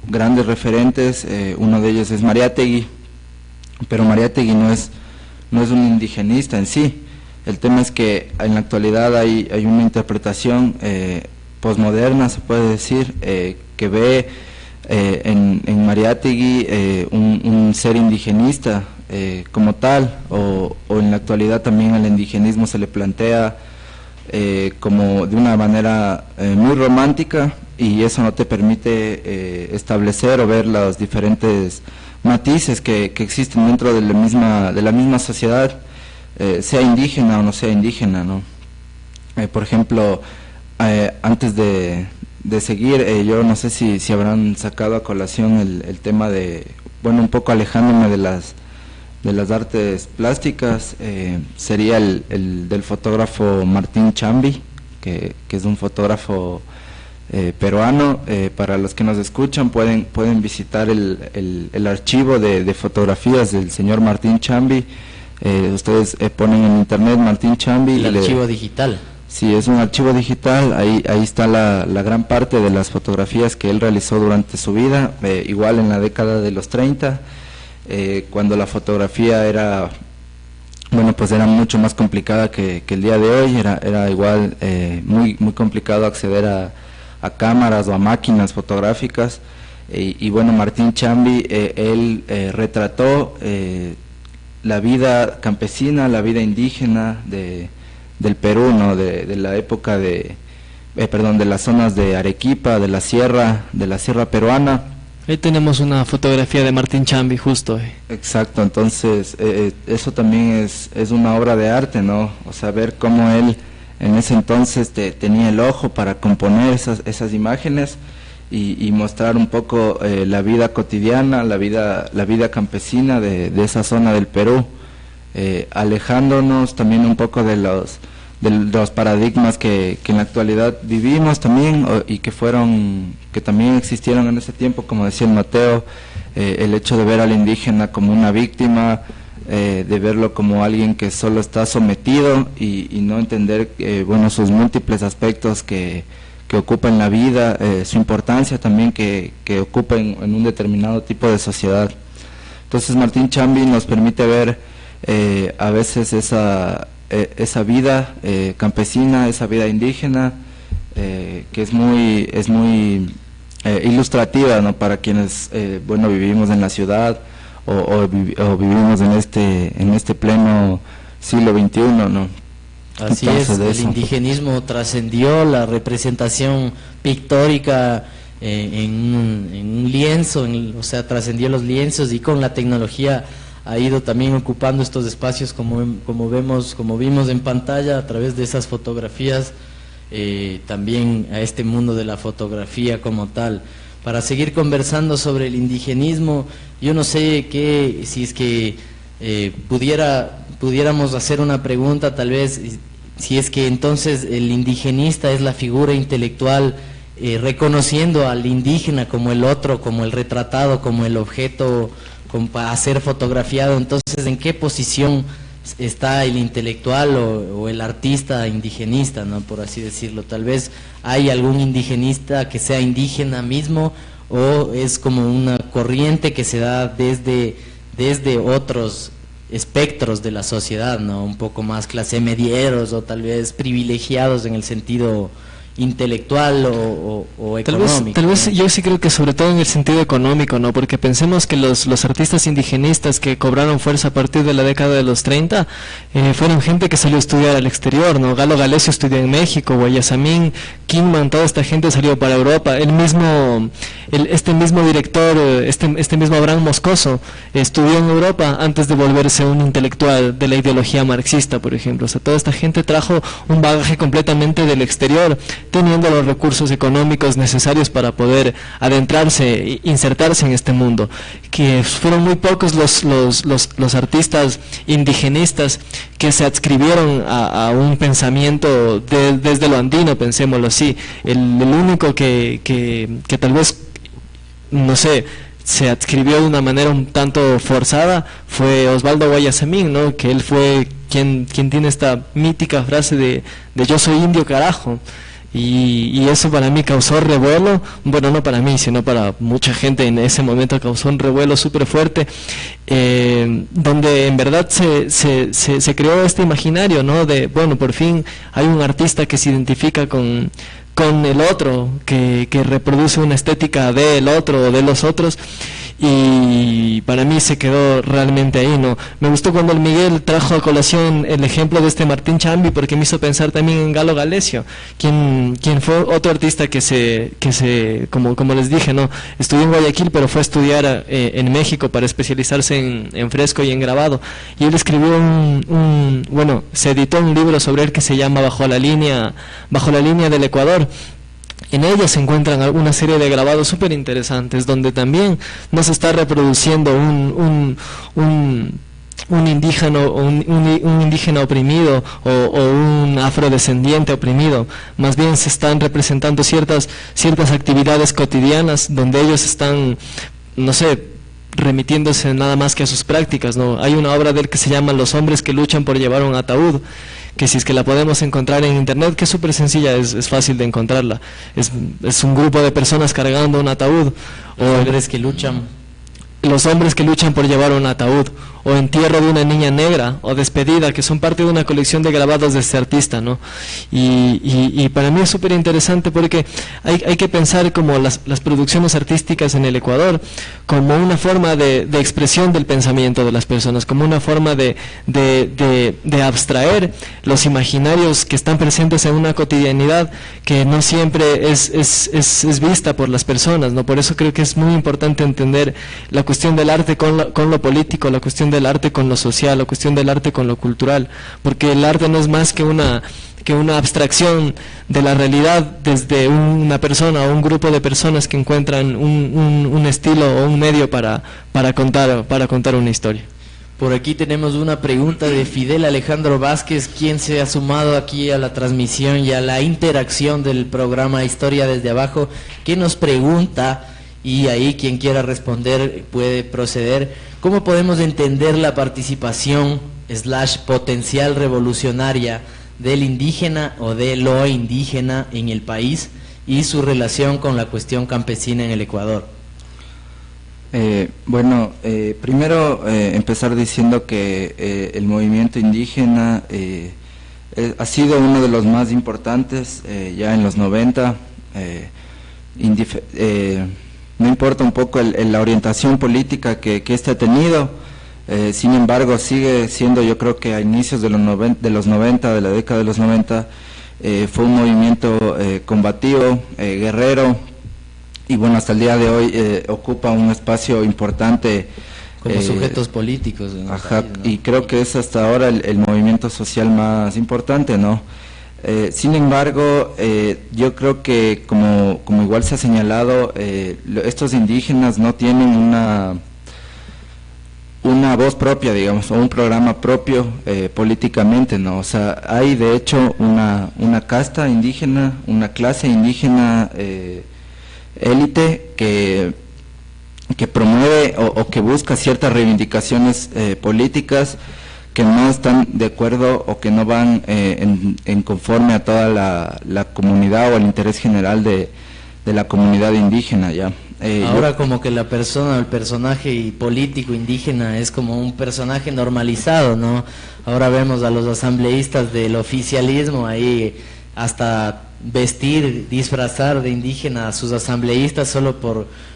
Speaker 4: grandes referentes, uno de ellos es Mariátegui, pero Mariátegui no es un indigenista en sí. El tema es que en la actualidad hay una interpretación posmoderna, se puede decir, que ve en Mariátegui un ser indigenista como tal, o en la actualidad también al indigenismo se le plantea como de una manera muy romántica, y eso no te permite establecer o ver los diferentes matices que existen dentro de la misma sociedad, sea indígena o no sea indígena, ¿no? Por ejemplo, antes de seguir, yo no sé si habrán sacado a colación el tema de, bueno, un poco alejándome de las artes plásticas, sería el del fotógrafo Martín Chambi, que es un fotógrafo peruano. Para los que nos escuchan pueden visitar el archivo de fotografías del señor Martín Chambi. Ustedes ponen en internet Martín Chambi.
Speaker 2: El archivo digital.
Speaker 4: Sí, es un archivo digital, ahí está la gran parte de las fotografías que él realizó durante su vida, igual en la década de los 30, cuando la fotografía era, bueno, pues era mucho más complicada que el día de hoy, era igual muy complicado acceder a cámaras o a máquinas fotográficas, y bueno, Martín Chambi, él retrató la vida campesina, la vida indígena del Perú, ¿no? de la época de de las zonas de Arequipa, de la sierra peruana.
Speaker 3: Ahí tenemos una fotografía de Martín Chambi justo.
Speaker 4: Exacto, entonces eso también es una obra de arte, ¿no? O sea, ver cómo él en ese entonces tenía el ojo para componer esas imágenes y mostrar un poco la vida cotidiana, la vida campesina de esa zona del Perú, alejándonos también un poco de los paradigmas que en la actualidad vivimos también y que también existieron en ese tiempo, como decía el Mateo, el hecho de ver al indígena como una víctima, de verlo como alguien que solo está sometido y no entender sus múltiples aspectos que ocupa en la vida, su importancia también que ocupa en un determinado tipo de sociedad. Entonces Martín Chambi nos permite ver a veces esa vida campesina, esa vida indígena, que es muy ilustrativa, ¿no? Para quienes vivimos en la ciudad o vivimos en este pleno siglo XXI, ¿no?
Speaker 2: Así entonces, es, el indigenismo trascendió la representación pictórica en un lienzo, o sea, trascendió los lienzos, y con la tecnología ha ido también ocupando estos espacios como vimos en pantalla a través de esas fotografías, también a este mundo de la fotografía como tal. Para seguir conversando sobre el indigenismo, yo no sé si es que pudiéramos hacer una pregunta, tal vez, si es que entonces el indigenista es la figura intelectual reconociendo al indígena como el otro, como el retratado, como el objeto a ser fotografiado. Entonces, ¿en qué posición está el intelectual o el artista indigenista, ¿no? Por así decirlo? Tal vez hay algún indigenista que sea indígena mismo, o es como una corriente que se da desde otros espectros de la sociedad, ¿no? Un poco más clase medieros o tal vez privilegiados en el sentido intelectual o económico.
Speaker 3: Tal vez yo sí creo que sobre todo en el sentido económico, ¿no? Porque pensemos que los artistas indigenistas que cobraron fuerza a partir de la década de los 30 fueron gente que salió a estudiar al exterior, ¿no? Galo Galesio estudió en México, Guayasamín, Kingman, toda esta gente salió para Europa. Este mismo director, este mismo Abraham Moscoso estudió en Europa antes de volverse un intelectual de la ideología marxista, por ejemplo. O sea, toda esta gente trajo un bagaje completamente del exterior, teniendo los recursos económicos necesarios para poder adentrarse e insertarse en este mundo. Que fueron muy pocos los artistas indigenistas que se adscribieron a un pensamiento desde lo andino, pensémoslo así. El único que tal vez, no sé, se adscribió de una manera un tanto forzada fue Osvaldo Guayasamín, ¿no? Que él fue quien tiene esta mítica frase de yo soy indio, carajo. Y eso para mí causó revuelo, bueno, no para mí, sino para mucha gente en ese momento causó un revuelo súper fuerte, donde en verdad se creó este imaginario, ¿no? De, bueno, por fin hay un artista que se identifica con el otro, que reproduce una estética del otro o de los otros, y para mí se quedó realmente ahí, ¿no? Me gustó cuando el Miguel trajo a colación el ejemplo de este Martín Chambi, porque me hizo pensar también en Galo Galesio, quien fue otro artista que como les dije, ¿no? Estudió en Guayaquil, pero fue a estudiar en México para especializarse en fresco y en grabado, y él escribió se editó un libro sobre él que se llama Bajo la línea del Ecuador. En ella se encuentran alguna serie de grabados súper interesantes, donde también no se está reproduciendo un indígena o un indígena oprimido o un afrodescendiente oprimido. Más bien se están representando ciertas actividades cotidianas donde ellos están, no sé, remitiéndose nada más que a sus prácticas, ¿no? Hay una obra de él que se llama Los hombres que luchan por llevar un ataúd, que si es que la podemos encontrar en internet, que es súper sencilla, es fácil de encontrarla. Es un grupo de personas cargando un ataúd.
Speaker 2: Los hombres que luchan
Speaker 3: por llevar un ataúd, o Entierro de una niña negra, o Despedida, que son parte de una colección de grabados de este artista, ¿no? Y para mí es súper interesante porque hay que pensar como las producciones artísticas en el Ecuador como una forma de expresión del pensamiento de las personas, como una forma de abstraer los imaginarios que están presentes en una cotidianidad que no siempre es vista por las personas, ¿no? Por eso creo que es muy importante entender la cuestión del arte con lo político, la cuestión del arte con lo social, la cuestión del arte con lo cultural, porque el arte no es más que una abstracción de la realidad desde una persona o un grupo de personas que encuentran un estilo o un medio para contar una historia.
Speaker 2: Por aquí tenemos una pregunta de Fidel Alejandro Vázquez, quien se ha sumado aquí a la transmisión y a la interacción del programa Historia desde Abajo, que nos pregunta, y ahí quien quiera responder puede proceder, ¿cómo podemos entender la participación / potencial revolucionaria del indígena o de lo indígena en el país y su relación con la cuestión campesina en el Ecuador?
Speaker 4: Primero empezar diciendo que el movimiento indígena ha sido uno de los más importantes ya en los 90, no importa un poco la orientación política que éste ha tenido, sin embargo sigue siendo, yo creo que a inicios de los 90, de la década de los 90, fue un movimiento combativo, guerrero, y bueno, hasta el día de hoy ocupa un espacio importante
Speaker 2: como sujetos políticos en el país, ¿no?
Speaker 4: Y creo que es hasta ahora el movimiento social más importante, ¿no? Sin embargo, yo creo que como igual se ha señalado, estos indígenas no tienen una voz propia, digamos, o un programa propio políticamente, ¿no? O sea, hay de hecho una casta indígena, una clase indígena élite que promueve o que busca ciertas reivindicaciones políticas que no están de acuerdo o que no van en conforme a toda la comunidad o el interés general de la comunidad indígena, ya.
Speaker 2: Ahora como que la persona, el personaje político indígena es como un personaje normalizado, ¿no? Ahora vemos a los asambleístas del oficialismo ahí hasta vestir, disfrazar de indígena a sus asambleístas solo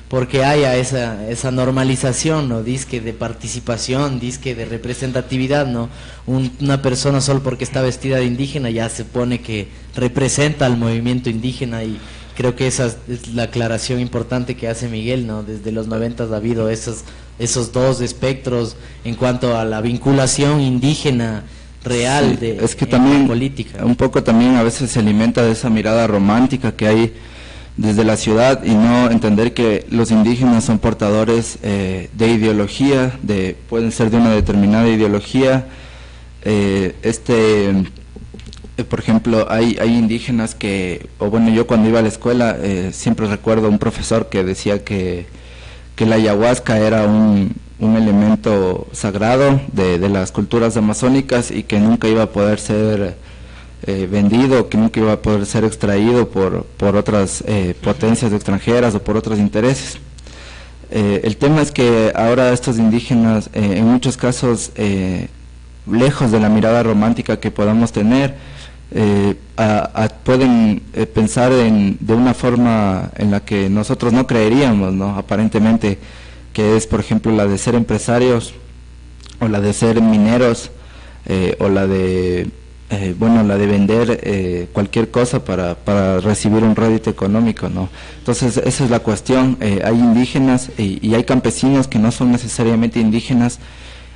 Speaker 2: porque haya esa normalización, ¿no? Disque de participación, disque de representatividad, ¿no? Una persona solo porque está vestida de indígena ya se pone que representa al movimiento indígena, y creo que esa es la aclaración importante que hace Miguel, ¿no? Desde los 90 ha habido esos dos espectros en cuanto a la vinculación indígena real, sí,
Speaker 4: es que también
Speaker 2: política.
Speaker 4: Un poco también a veces se alimenta de esa mirada romántica que hay desde la ciudad, y no entender que los indígenas son portadores de ideología, pueden ser de una determinada ideología. Por ejemplo, hay indígenas yo cuando iba a la escuela siempre recuerdo un profesor que decía que la ayahuasca era un elemento sagrado de las culturas amazónicas y que nunca iba a poder ser vendido, que nunca iba a poder ser extraído por otras potencias extranjeras o por otros intereses. El tema es que ahora estos indígenas, en muchos casos, lejos de la mirada romántica que podamos tener, pueden pensar de una forma en la que nosotros no creeríamos, ¿no? Aparentemente, que es, por ejemplo, la de ser empresarios, o la de ser mineros, o la de vender cualquier cosa para recibir un rédito económico, ¿no? Entonces esa es la cuestión. Hay indígenas y hay campesinos que no son necesariamente indígenas,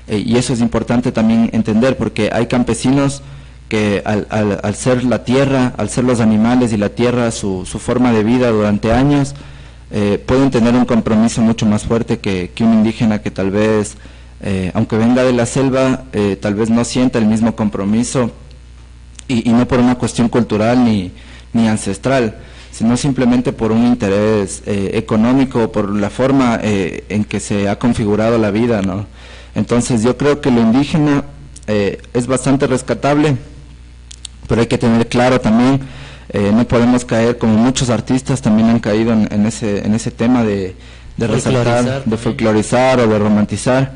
Speaker 4: y eso es importante también entender, porque hay campesinos que al ser la tierra, al ser los animales y la tierra su forma de vida durante años, pueden tener un compromiso mucho más fuerte que un indígena que tal vez, aunque venga de la selva, tal vez no sienta el mismo compromiso, y no por una cuestión cultural ni ancestral, sino simplemente por un interés económico, por la forma en que se ha configurado la vida, ¿no? Entonces yo creo que lo indígena es bastante rescatable, pero hay que tener claro también, no podemos caer, como muchos artistas también han caído en ese tema de resaltar, de folclorizar o de romantizar.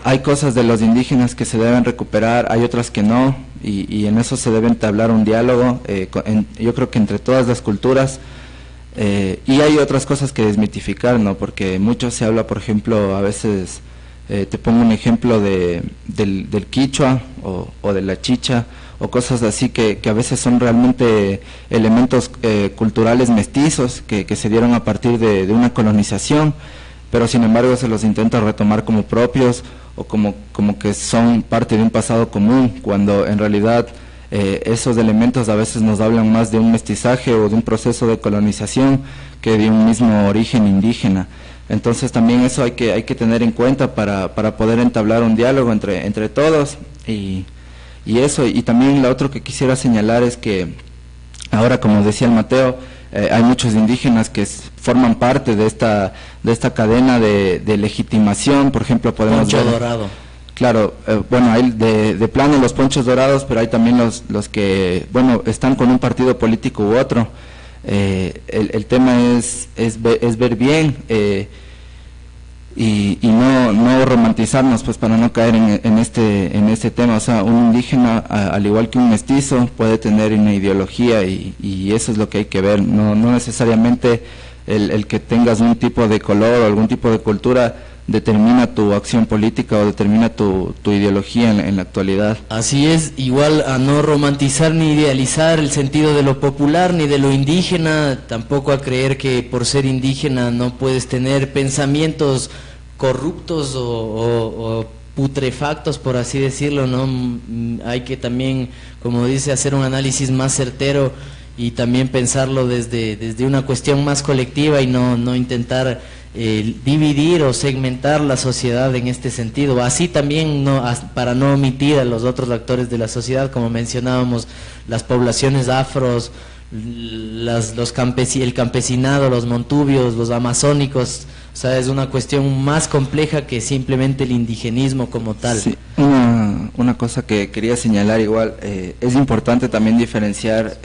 Speaker 4: hay cosas de los indígenas que se deben recuperar, hay otras que no, y en eso se debe entablar un diálogo, yo creo que entre todas las culturas, y hay otras cosas que desmitificar, ¿no? Porque mucho se habla, por ejemplo, a veces, te pongo un ejemplo del quichua o de la chicha, o cosas así que a veces son realmente elementos culturales mestizos que se dieron a partir de una colonización, pero sin embargo se los intenta retomar como propios o como que son parte de un pasado común, cuando en realidad esos elementos a veces nos hablan más de un mestizaje o de un proceso de colonización que de un mismo origen indígena. Entonces también eso hay que tener en cuenta para poder entablar un diálogo entre todos, y eso. Y también lo otro que quisiera señalar es que ahora, como decía el Mateo, hay muchos indígenas que forman parte de esta cadena de legitimación. Por ejemplo, podemos
Speaker 2: Poncho
Speaker 4: ver,
Speaker 2: dorado.
Speaker 4: Claro, bueno, hay de plano los ponchos dorados, pero hay también los que, bueno, están con un partido político u otro. El tema es ver bien y no romantizarnos, pues, para no caer en este tema. O sea, un indígena, al igual que un mestizo, puede tener una ideología, y eso es lo que hay que ver. No necesariamente el que tengas un tipo de color o algún tipo de cultura determina tu acción política o determina tu ideología en la actualidad.
Speaker 2: Así es, igual a no romantizar ni idealizar el sentido de lo popular ni de lo indígena, tampoco a creer que por ser indígena no puedes tener pensamientos corruptos o putrefactos, por así decirlo, ¿no? Hay que también, como dice, hacer un análisis más certero y también pensarlo desde una cuestión más colectiva, y no intentar dividir o segmentar la sociedad en este sentido. Así también para no omitir a los otros actores de la sociedad, como mencionábamos, las poblaciones afros, el campesinado, los montubios, los amazónicos. O sea, es una cuestión más compleja que simplemente el indigenismo como tal.
Speaker 4: Sí, una cosa que quería señalar igual, es importante también diferenciar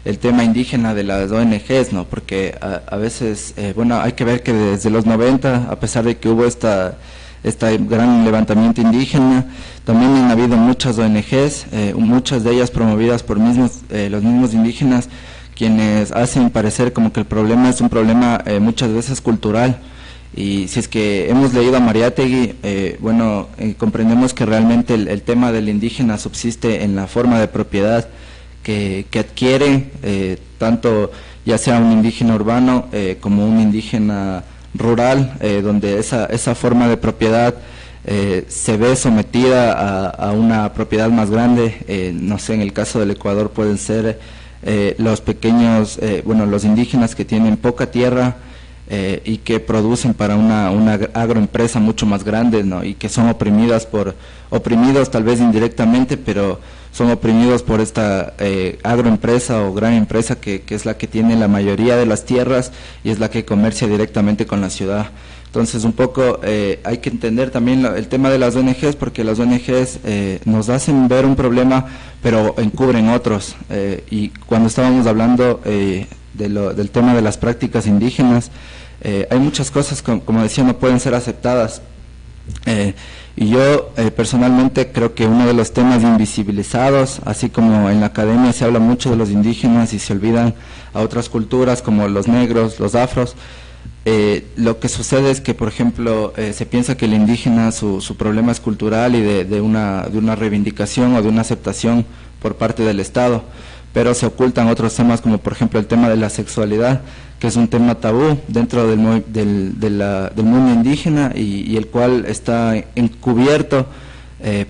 Speaker 4: el tema indígena de las ONGs, ¿no? Porque a veces, bueno, hay que ver que desde los 90, a pesar de que hubo este gran levantamiento indígena, también han habido muchas ONGs, muchas de ellas promovidas por los mismos indígenas, quienes hacen parecer como que el problema es un problema muchas veces cultural. Y si es que hemos leído a Mariátegui, bueno, comprendemos que realmente el tema del indígena subsiste en la forma de propiedad que adquiere, tanto ya sea un indígena urbano como un indígena rural, donde esa forma de propiedad se ve sometida a una propiedad más grande. No sé, en el caso del Ecuador pueden ser los pequeños, bueno, los indígenas que tienen poca tierra y que producen para una agroempresa mucho más grande, ¿no? Y que son oprimidos tal vez indirectamente, pero son oprimidos por esta agroempresa o gran empresa que es la que tiene la mayoría de las tierras y es la que comercia directamente con la ciudad. Entonces, un poco hay que entender también el tema de las ONGs, porque las ONGs nos hacen ver un problema, pero encubren otros. Y cuando estábamos hablando del tema de las prácticas indígenas, hay muchas cosas, como decía, no pueden ser aceptadas. Y yo personalmente creo que uno de los temas invisibilizados, así como en la academia se habla mucho de los indígenas y se olvidan a otras culturas como los negros, los afros, lo que sucede es que, por ejemplo, se piensa que el indígena, su problema es cultural y de una reivindicación o de una aceptación por parte del Estado, pero se ocultan otros temas como, por ejemplo, el tema de la sexualidad, que es un tema tabú dentro del mundo indígena y el cual está encubierto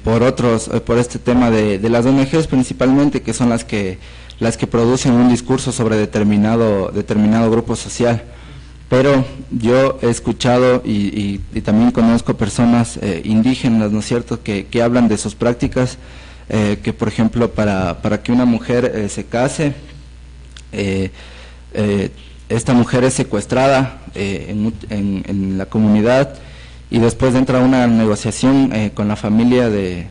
Speaker 4: por este tema de las ONGs principalmente, que son las que producen un discurso sobre determinado grupo social. Pero yo he escuchado y también conozco personas indígenas, ¿no es cierto?, que hablan de sus prácticas, que por ejemplo para que una mujer se case, esta mujer es secuestrada en la comunidad y después entra una negociación con la familia de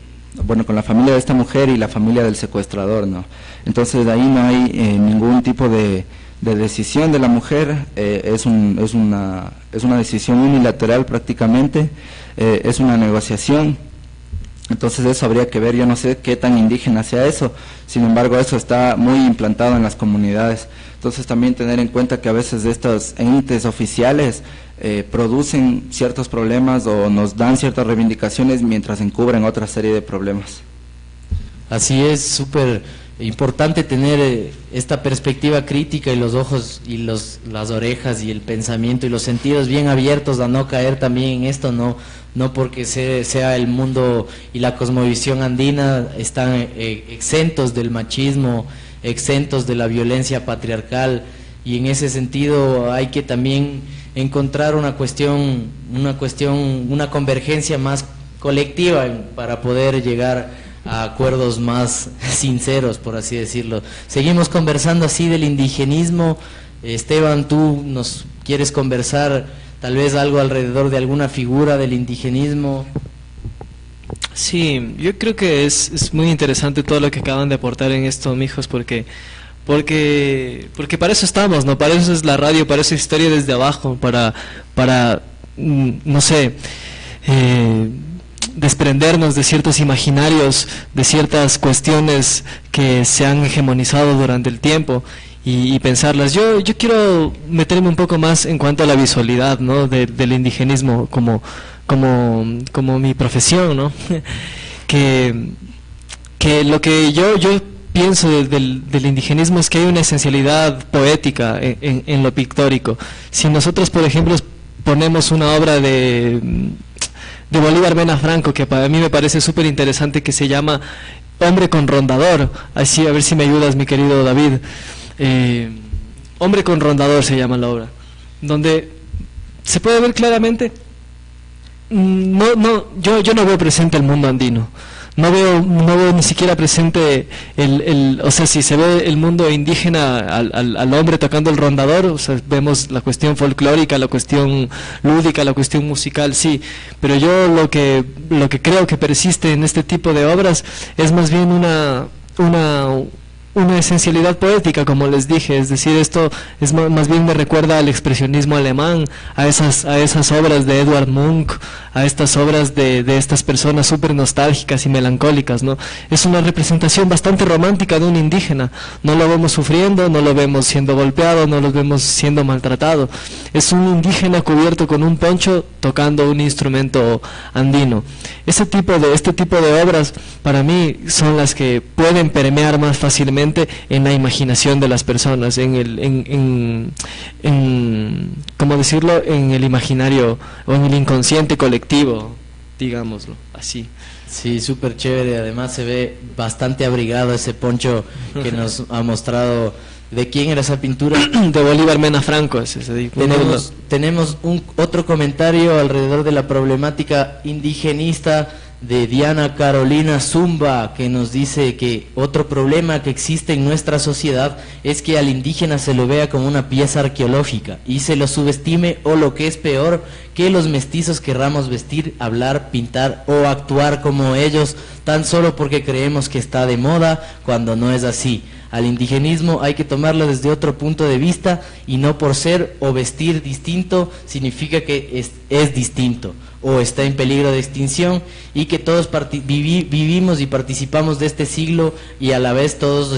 Speaker 4: esta mujer y la familia del secuestrador, ¿no? Entonces de ahí no hay ningún tipo de de decisión de la mujer, es una decisión unilateral prácticamente, es una negociación. Entonces eso habría que ver, yo no sé qué tan indígena sea eso, sin embargo eso está muy implantado en las comunidades. Entonces también tener en cuenta que a veces estos entes oficiales producen ciertos problemas o nos dan ciertas reivindicaciones mientras encubren otra serie de problemas.
Speaker 2: Así es, súper importante tener esta perspectiva crítica y los ojos y las orejas y el pensamiento y los sentidos bien abiertos a no caer también en esto, no porque sea el mundo y la cosmovisión andina están exentos del machismo, exentos de la violencia patriarcal, y en ese sentido hay que también encontrar una convergencia más colectiva para poder llegar a acuerdos más sinceros, por así decirlo. Seguimos conversando así del indigenismo. Esteban, tú nos quieres conversar tal vez algo alrededor de alguna figura del indigenismo.
Speaker 3: Sí, yo creo que es muy interesante todo lo que acaban de aportar en esto, mijos, porque para eso estamos, ¿no? Para eso es la radio, para eso es Historia desde Abajo, para no sé, desprendernos de ciertos imaginarios, de ciertas cuestiones que se han hegemonizado durante el tiempo y pensarlas. Yo quiero meterme un poco más en cuanto a la visualidad, ¿no? del indigenismo como mi profesión, ¿no? que lo que yo pienso del indigenismo es que hay una esencialidad poética en lo pictórico. Si nosotros, por ejemplo, ponemos una obra de Bolívar Mena Franco, que para mí me parece súper interesante, que se llama Hombre con Rondador, así, a ver si me ayudas, mi querido David. Hombre con Rondador se llama la obra, donde se puede ver claramente, yo no veo presente el mundo andino, no veo ni siquiera presente o sea, si se ve el mundo indígena al hombre tocando el rondador, o sea, vemos la cuestión folclórica, la cuestión lúdica, la cuestión musical, sí, pero yo lo que creo que persiste en este tipo de obras es más bien una esencialidad poética, como les dije, es decir, esto es más bien me recuerda al expresionismo alemán, a esas obras de Edvard Munch, a estas obras de estas personas súper nostálgicas y melancólicas, ¿no? Es una representación bastante romántica de un indígena, no lo vemos sufriendo, no lo vemos siendo golpeado, no lo vemos siendo maltratado, es un indígena cubierto con un poncho tocando un instrumento andino. Este tipo de obras para mí son las que pueden permear más fácilmente en la imaginación de las personas, ¿cómo decirlo?, en el imaginario o en el inconsciente colectivo, digámoslo así.
Speaker 2: Sí, súper chévere, además se ve bastante abrigado ese poncho que nos ha mostrado. ¿De quién era esa pintura?
Speaker 3: De Bolívar Mena Franco.
Speaker 2: Tenemos otro comentario alrededor de la problemática indigenista de Diana Carolina Zumba, que nos dice que otro problema que existe en nuestra sociedad es que al indígena se lo vea como una pieza arqueológica y se lo subestime, o lo que es peor, que los mestizos querramos vestir, hablar, pintar o actuar como ellos tan solo porque creemos que está de moda, cuando no es así. Al indigenismo hay que tomarlo desde otro punto de vista, y no por ser o vestir distinto significa que es distinto o está en peligro de extinción, y que todos vivimos y participamos de este siglo, y a la vez todos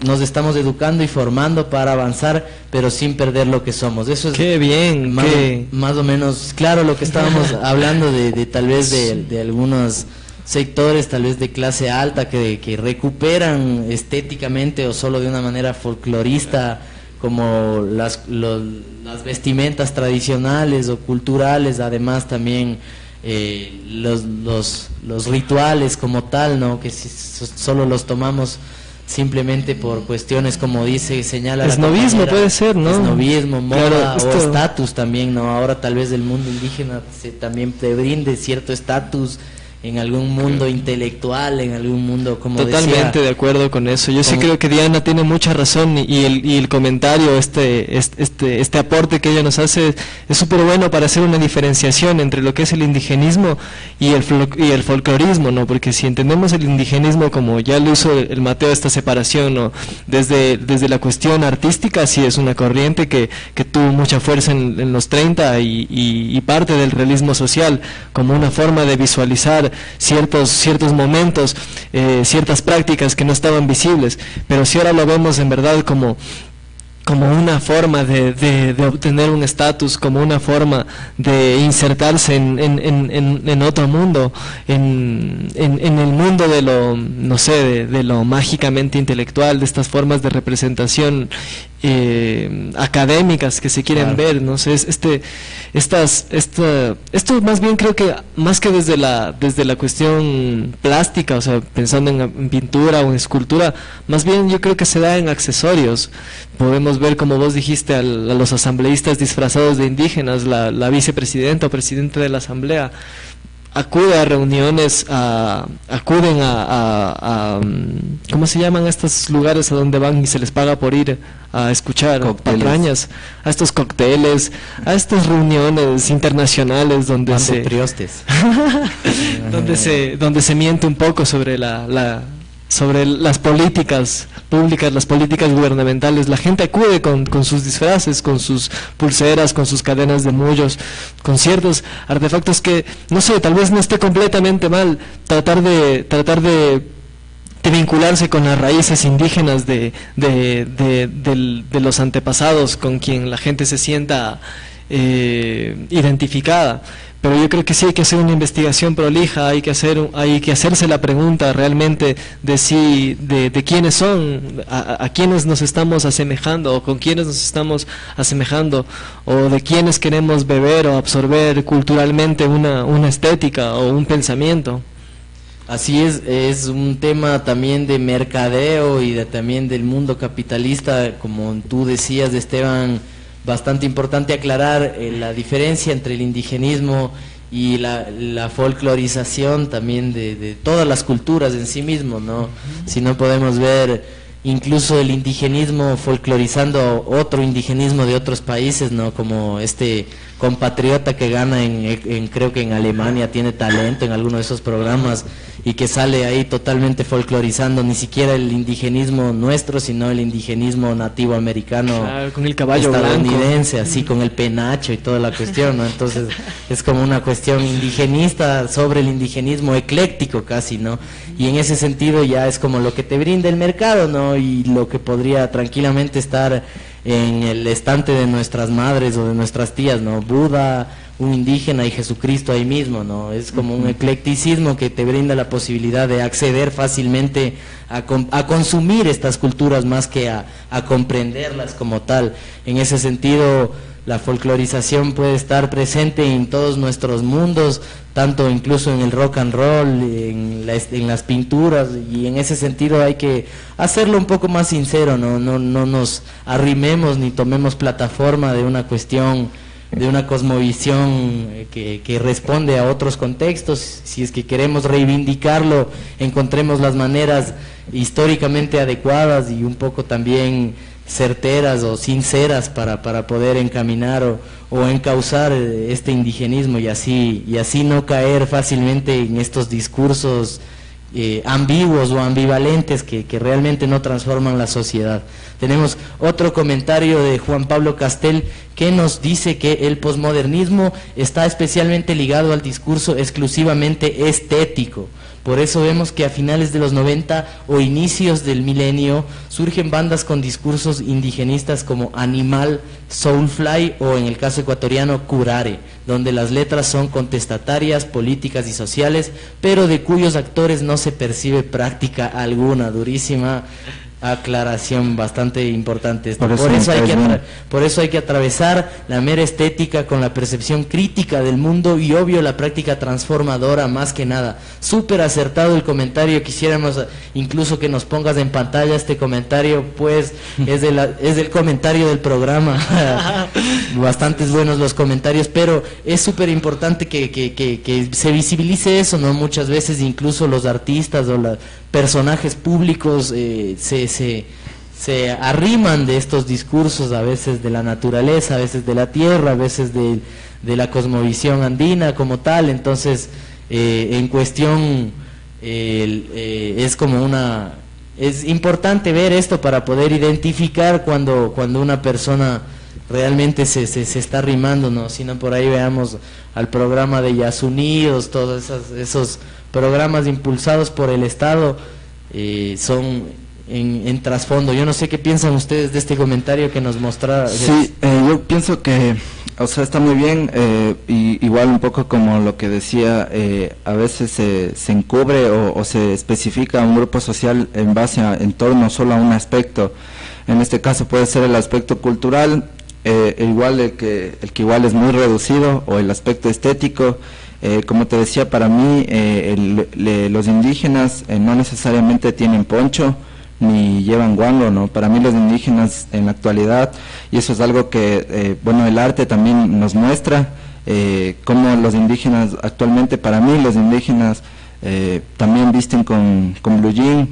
Speaker 2: nos estamos educando y formando para avanzar, pero sin perder lo que somos. Eso es
Speaker 3: qué bien,
Speaker 2: más o menos claro lo que estábamos hablando de tal vez de algunos sectores tal vez de clase alta que recuperan estéticamente o solo de una manera folclorista, como las vestimentas tradicionales o culturales, además también los rituales como tal, ¿no? Que solo los tomamos simplemente por cuestiones, como señala la compañera.
Speaker 3: Esnovismo puede ser, ¿no?
Speaker 2: Esnovismo, moda,
Speaker 3: claro,
Speaker 2: o estatus también, ¿no? Ahora tal vez el mundo indígena también te brinde cierto estatus en algún mundo intelectual, en algún mundo, como
Speaker 3: Totalmente
Speaker 2: decía,
Speaker 3: de acuerdo con eso. Yo sí creo que Diana tiene mucha razón y el comentario, este aporte que ella nos hace es súper bueno para hacer una diferenciación entre lo que es el indigenismo y el folclorismo, ¿no? Porque si entendemos el indigenismo como ya lo hizo el Mateo, esta separación, ¿no? Desde la cuestión artística, sí es una corriente que tuvo mucha fuerza en los 30 y parte del realismo social como una forma de visualizar ciertos momentos, ciertas prácticas que no estaban visibles, pero si ahora lo vemos en verdad como una forma de obtener un estatus, como una forma de insertarse en otro mundo, en el mundo de lo, no sé, de lo mágicamente intelectual, de estas formas de representación académicas que se quieren ver, no sé, esto más bien creo que más que desde la cuestión plástica, o sea, pensando en pintura o en escultura, más bien yo creo que se da en accesorios. Podemos ver, como vos dijiste, a los asambleístas disfrazados de indígenas, la vicepresidenta o presidente de la asamblea acude a reuniones, acuden a ¿cómo se llaman estos lugares a donde van y se les paga por ir a escuchar patrañas? A estos cócteles, a estas reuniones internacionales donde donde se miente un poco sobre sobre las políticas públicas, las políticas gubernamentales. La gente acude con sus disfraces, con sus pulseras, con sus cadenas de mullos, con ciertos artefactos que, no sé, tal vez no esté completamente mal tratar de vincularse con las raíces indígenas de los antepasados con quien la gente se sienta identificada. Pero yo creo que sí hay que hacer una investigación prolija, hay que hacerse la pregunta realmente de quiénes son, a quiénes nos estamos asemejando, o con quiénes nos estamos asemejando, o de quiénes queremos beber o absorber culturalmente una estética o un pensamiento.
Speaker 2: Así es un tema también de mercadeo y también del mundo capitalista, como tú decías, Esteban. Bastante importante aclarar la diferencia entre el indigenismo y la folclorización también de todas las culturas en sí mismo, ¿no? Si no podemos ver incluso el indigenismo folclorizando otro indigenismo de otros países, ¿no? Como este compatriota que gana creo que en Alemania, tiene talento en alguno de esos programas y que sale ahí totalmente folclorizando ni siquiera el indigenismo nuestro, sino el indigenismo nativo americano,
Speaker 3: claro, con el caballo
Speaker 2: estadounidense,
Speaker 3: blanco,
Speaker 2: así con el penacho y toda la cuestión, ¿no? Entonces es como una cuestión indigenista sobre el indigenismo ecléctico casi, ¿no? Y en ese sentido ya es como lo que te brinda el mercado, ¿no? Y lo que podría tranquilamente estar en el estante de nuestras madres o de nuestras tías, ¿no? Buda, un indígena y Jesucristo ahí mismo, ¿no? Es como un eclecticismo que te brinda la posibilidad de acceder fácilmente a consumir estas culturas más que a comprenderlas como tal. En ese sentido, la folclorización puede estar presente en todos nuestros mundos, tanto incluso en el rock and roll, en las pinturas, y en ese sentido hay que hacerlo un poco más sincero, no nos arrimemos ni tomemos plataforma de una cuestión, de una cosmovisión que responde a otros contextos. Si es que queremos reivindicarlo, encontremos las maneras históricamente adecuadas y un poco también certeras o sinceras para poder encaminar o encauzar este indigenismo y así no caer fácilmente en estos discursos ambiguos o ambivalentes que realmente no transforman la sociedad. Tenemos otro comentario de Juan Pablo Castel que nos dice que el posmodernismo está especialmente ligado al discurso exclusivamente estético. Por eso vemos que a finales de los 90 o inicios del milenio surgen bandas con discursos indigenistas como Animal, Soulfly o en el caso ecuatoriano Curare, donde las letras son contestatarias, políticas y sociales, pero de cuyos actores no se percibe práctica alguna. Durísima aclaración, bastante importante. Por eso hay que atravesar la mera estética con la percepción crítica del mundo y obvio la práctica transformadora más que nada. Súper acertado el comentario, quisiéramos incluso que nos pongas en pantalla este comentario, pues es del comentario del programa. bastantes buenos los comentarios, pero es súper importante que se visibilice eso, ¿no? Muchas veces incluso los artistas o los personajes públicos se arriman de estos discursos, a veces de la naturaleza, a veces de la tierra, a veces de la cosmovisión andina como tal. Entonces, en cuestión, es importante ver esto para poder identificar cuando una persona realmente se está arrimando, ¿no? Si no, por ahí veamos al programa de Yasunidos, todos esos programas impulsados por el Estado, son en trasfondo. Yo no sé qué piensan ustedes de este comentario que nos mostraba.
Speaker 4: Sí, yo pienso que, o sea, está muy bien, y igual un poco como lo que decía, a veces se encubre o se especifica un grupo social en base en torno solo a un aspecto. En este caso puede ser el aspecto cultural, igual el que igual es muy reducido, o el aspecto estético. Como te decía, para mí los indígenas no necesariamente tienen poncho ni llevan guango, ¿no? Para mí los indígenas en la actualidad, y eso es algo que, bueno, el arte también nos muestra, cómo los indígenas actualmente, para mí los indígenas también visten con blue jean,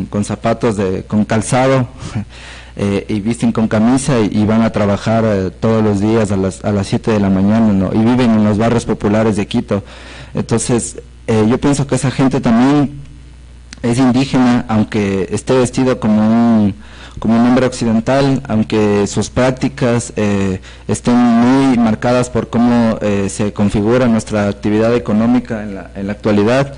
Speaker 4: con zapatos con calzado, y visten con camisa y van a trabajar todos los días a las 7 de la mañana, ¿no? Y viven en los barrios populares de Quito. Entonces, yo pienso que esa gente también es indígena, aunque esté vestido como un hombre occidental, aunque sus prácticas estén muy marcadas por cómo se configura nuestra actividad económica en la actualidad.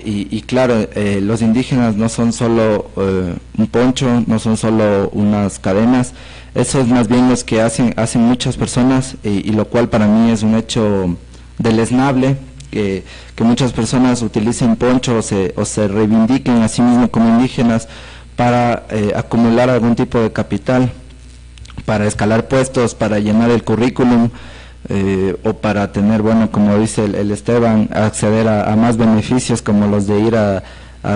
Speaker 4: Y claro, los indígenas no son solo un poncho, no son solo unas cadenas, eso es más bien los que hacen muchas personas, y lo cual para mí es un hecho deleznable, que muchas personas utilicen poncho o se reivindiquen a sí mismos como indígenas para acumular algún tipo de capital, para escalar puestos, para llenar el currículum, o para tener, bueno, como dice el Esteban, acceder a más beneficios como los de ir a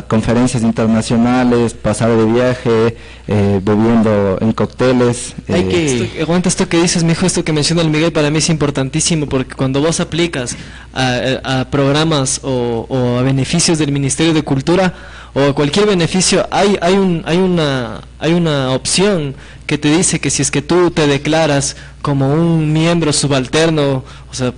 Speaker 4: conferencias internacionales, pasar de viaje, bebiendo en cócteles.
Speaker 3: Aguanta esto que dices, mijo, esto que menciona el Miguel, para mí es importantísimo, porque cuando vos aplicas a programas o a beneficios del Ministerio de Cultura o a cualquier beneficio, hay una opción que te dice que si es que tú te declaras como un miembro subalterno, o sea,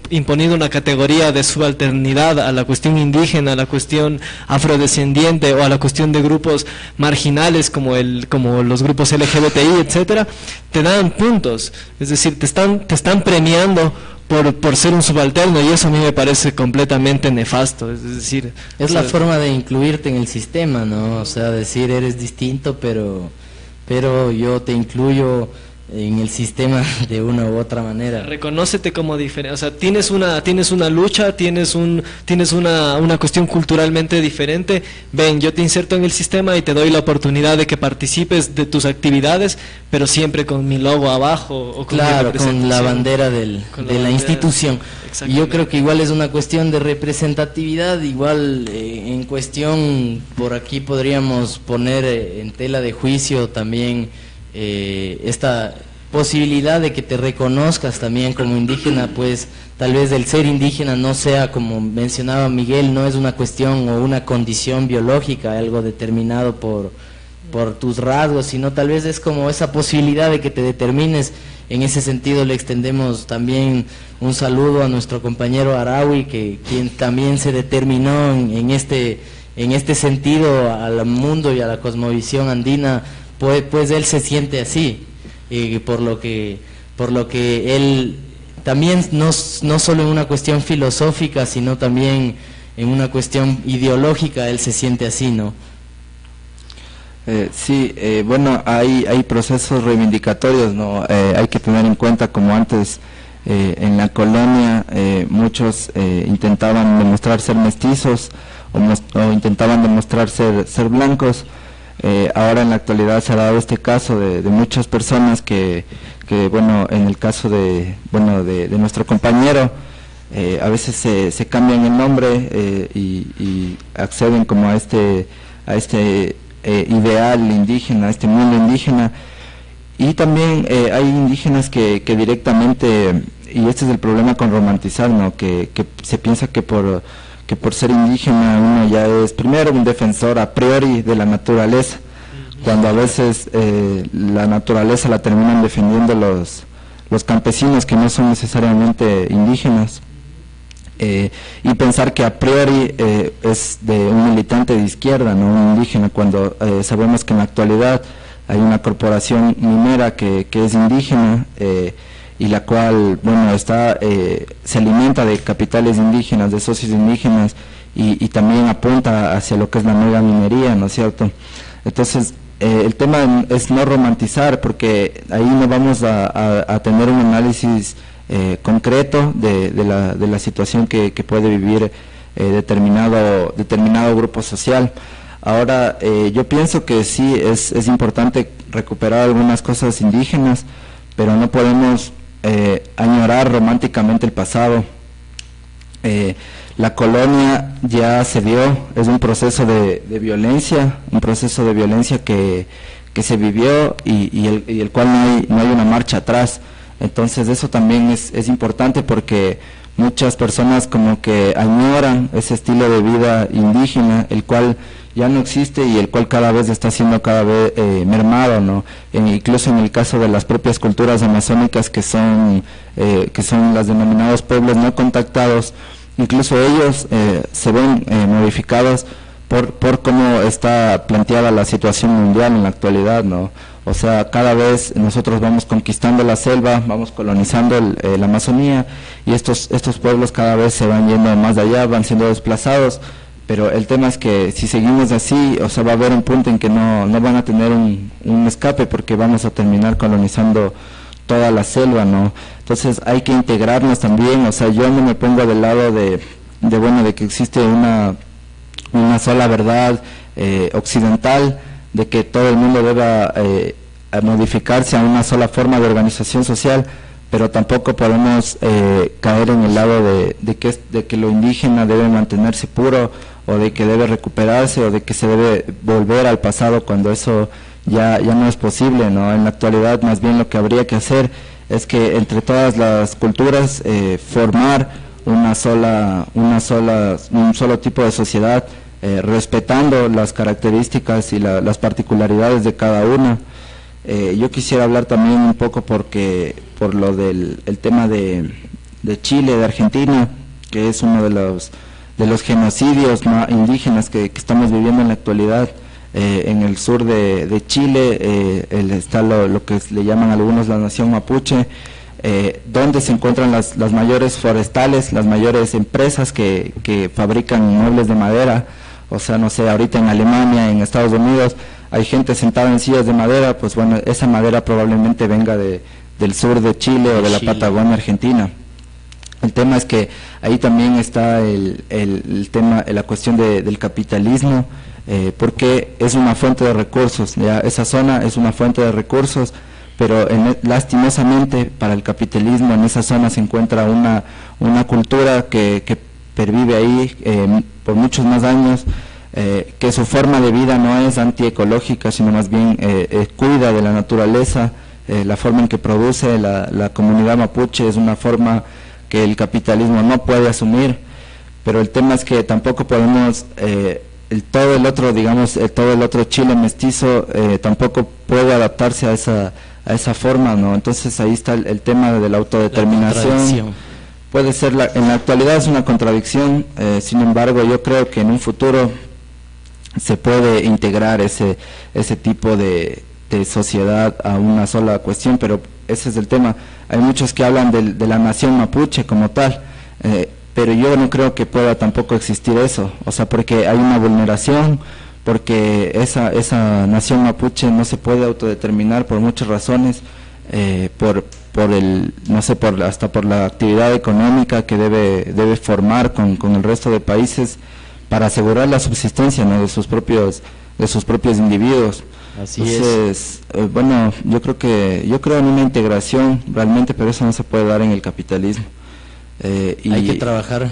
Speaker 3: imponiendo una categoría de subalternidad a la cuestión indígena, a la cuestión afrodescendiente o a la cuestión de grupos marginales como los grupos LGBTI, etcétera, te dan puntos, es decir, te están premiando por ser un subalterno, y eso a mí me parece completamente nefasto. Es decir,
Speaker 2: es la forma de incluirte en el sistema, ¿no? O sea, decir eres distinto, pero yo te incluyo en el sistema de una u otra manera.
Speaker 3: Reconócete como diferente, o sea, tienes una lucha, tienes una cuestión culturalmente diferente, ven, yo te inserto en el sistema y te doy la oportunidad de que participes de tus actividades, pero siempre con mi logo abajo, o con
Speaker 2: con la bandera de la institución. Y yo creo que igual es una cuestión de representatividad, igual en cuestión, por aquí podríamos poner en tela de juicio también esta posibilidad de que te reconozcas también como indígena, pues tal vez el ser indígena no sea, como mencionaba Miguel, no es una cuestión o una condición biológica, algo determinado por tus rasgos, sino tal vez es como esa posibilidad de que te determines. En ese sentido le extendemos también un saludo a nuestro compañero Araui, quien también se determinó en este sentido al mundo y a la cosmovisión andina, pues él se siente así, por lo que él también no solo en una cuestión filosófica, sino también en una cuestión ideológica, él se siente así, ¿no?
Speaker 4: Sí, bueno, hay procesos reivindicatorios, ¿no? Hay que tener en cuenta, como antes en la colonia muchos intentaban demostrar ser mestizos o intentaban demostrar ser blancos. Ahora en la actualidad se ha dado este caso de muchas personas que bueno, en el caso de nuestro compañero, a veces se cambian el nombre y acceden como a este ideal indígena, a este mundo indígena, Y también hay indígenas que directamente, y este es el problema con romantizar, ¿no? Que se piensa que por ser indígena uno ya es primero un defensor a priori de la naturaleza, cuando a veces la naturaleza la terminan defendiendo los campesinos que no son necesariamente indígenas. Y pensar que a priori es de un militante de izquierda, no un indígena, cuando sabemos que en la actualidad hay una corporación minera que es indígena y la cual, bueno, se alimenta de capitales indígenas, de socios indígenas y también apunta hacia lo que es la mega minería, ¿no es cierto? Entonces, el tema es no romantizar, porque ahí no vamos a tener un análisis concreto de la situación que puede vivir determinado grupo social. Ahora, yo pienso que sí es importante recuperar algunas cosas indígenas, pero no podemos añorar románticamente el pasado. La colonia ya se dio, es un proceso de violencia, que se vivió y el cual no hay una marcha atrás. Entonces eso también es importante, porque muchas personas como que añoran ese estilo de vida indígena, el cual ya no existe y el cual cada vez está siendo mermado, ¿no? Incluso en el caso de las propias culturas amazónicas que son las denominados pueblos no contactados, incluso ellos se ven modificados por cómo está planteada la situación mundial en la actualidad, ¿no? O sea, cada vez nosotros vamos conquistando la selva, vamos colonizando la Amazonía, y estos pueblos cada vez se van yendo más allá, van siendo desplazados, pero el tema es que si seguimos así, o sea, va a haber un punto en que no van a tener un escape, porque vamos a terminar colonizando toda la selva, ¿no? Entonces hay que integrarnos también, o sea, yo no me pongo del lado de que existe una sola verdad occidental, de que todo el mundo deba modificarse a una sola forma de organización social, pero tampoco podemos caer en el lado de que lo indígena debe mantenerse puro, o de que debe recuperarse, o de que se debe volver al pasado cuando eso ya no es posible, ¿no? En la actualidad, más bien lo que habría que hacer es que entre todas las culturas formar un solo tipo de sociedad, respetando las características y las particularidades de cada una. Yo quisiera hablar también un poco por lo del tema de Chile, de Argentina, que es uno de los genocidios indígenas que estamos viviendo en la actualidad. En el sur de Chile está lo que le llaman algunos la nación mapuche, donde se encuentran las mayores forestales, las mayores empresas que fabrican muebles de madera. O sea, no sé, ahorita en Alemania, en Estados Unidos, hay gente sentada en sillas de madera, pues bueno, esa madera probablemente venga del sur de Chile o de la Patagonia Argentina. El tema es que ahí también está el tema, la cuestión del capitalismo, porque es una fuente de recursos, ya esa zona es una fuente de recursos, pero lastimosamente para el capitalismo en esa zona se encuentra una cultura que pervive ahí por muchos más años, que su forma de vida no es antiecológica, sino más bien cuida de la naturaleza. La forma en que produce la comunidad mapuche es una forma que el capitalismo no puede asumir, pero el tema es que tampoco podemos, todo el otro Chile mestizo tampoco puede adaptarse a esa forma, ¿no? Entonces ahí está el tema de la autodeterminación. Puede ser, en la actualidad es una contradicción, sin embargo yo creo que en un futuro se puede integrar ese tipo de sociedad a una sola cuestión, pero ese es el tema. Hay muchos que hablan de la nación mapuche como tal, pero yo no creo que pueda tampoco existir eso, o sea, porque hay una vulneración, porque esa nación mapuche no se puede autodeterminar por muchas razones, hasta por la actividad económica que debe formar con el resto de países para asegurar la subsistencia, ¿no?, de sus propios individuos. Entonces, bueno, yo creo en una integración realmente, pero eso no se puede dar en el capitalismo.
Speaker 2: Hay que trabajar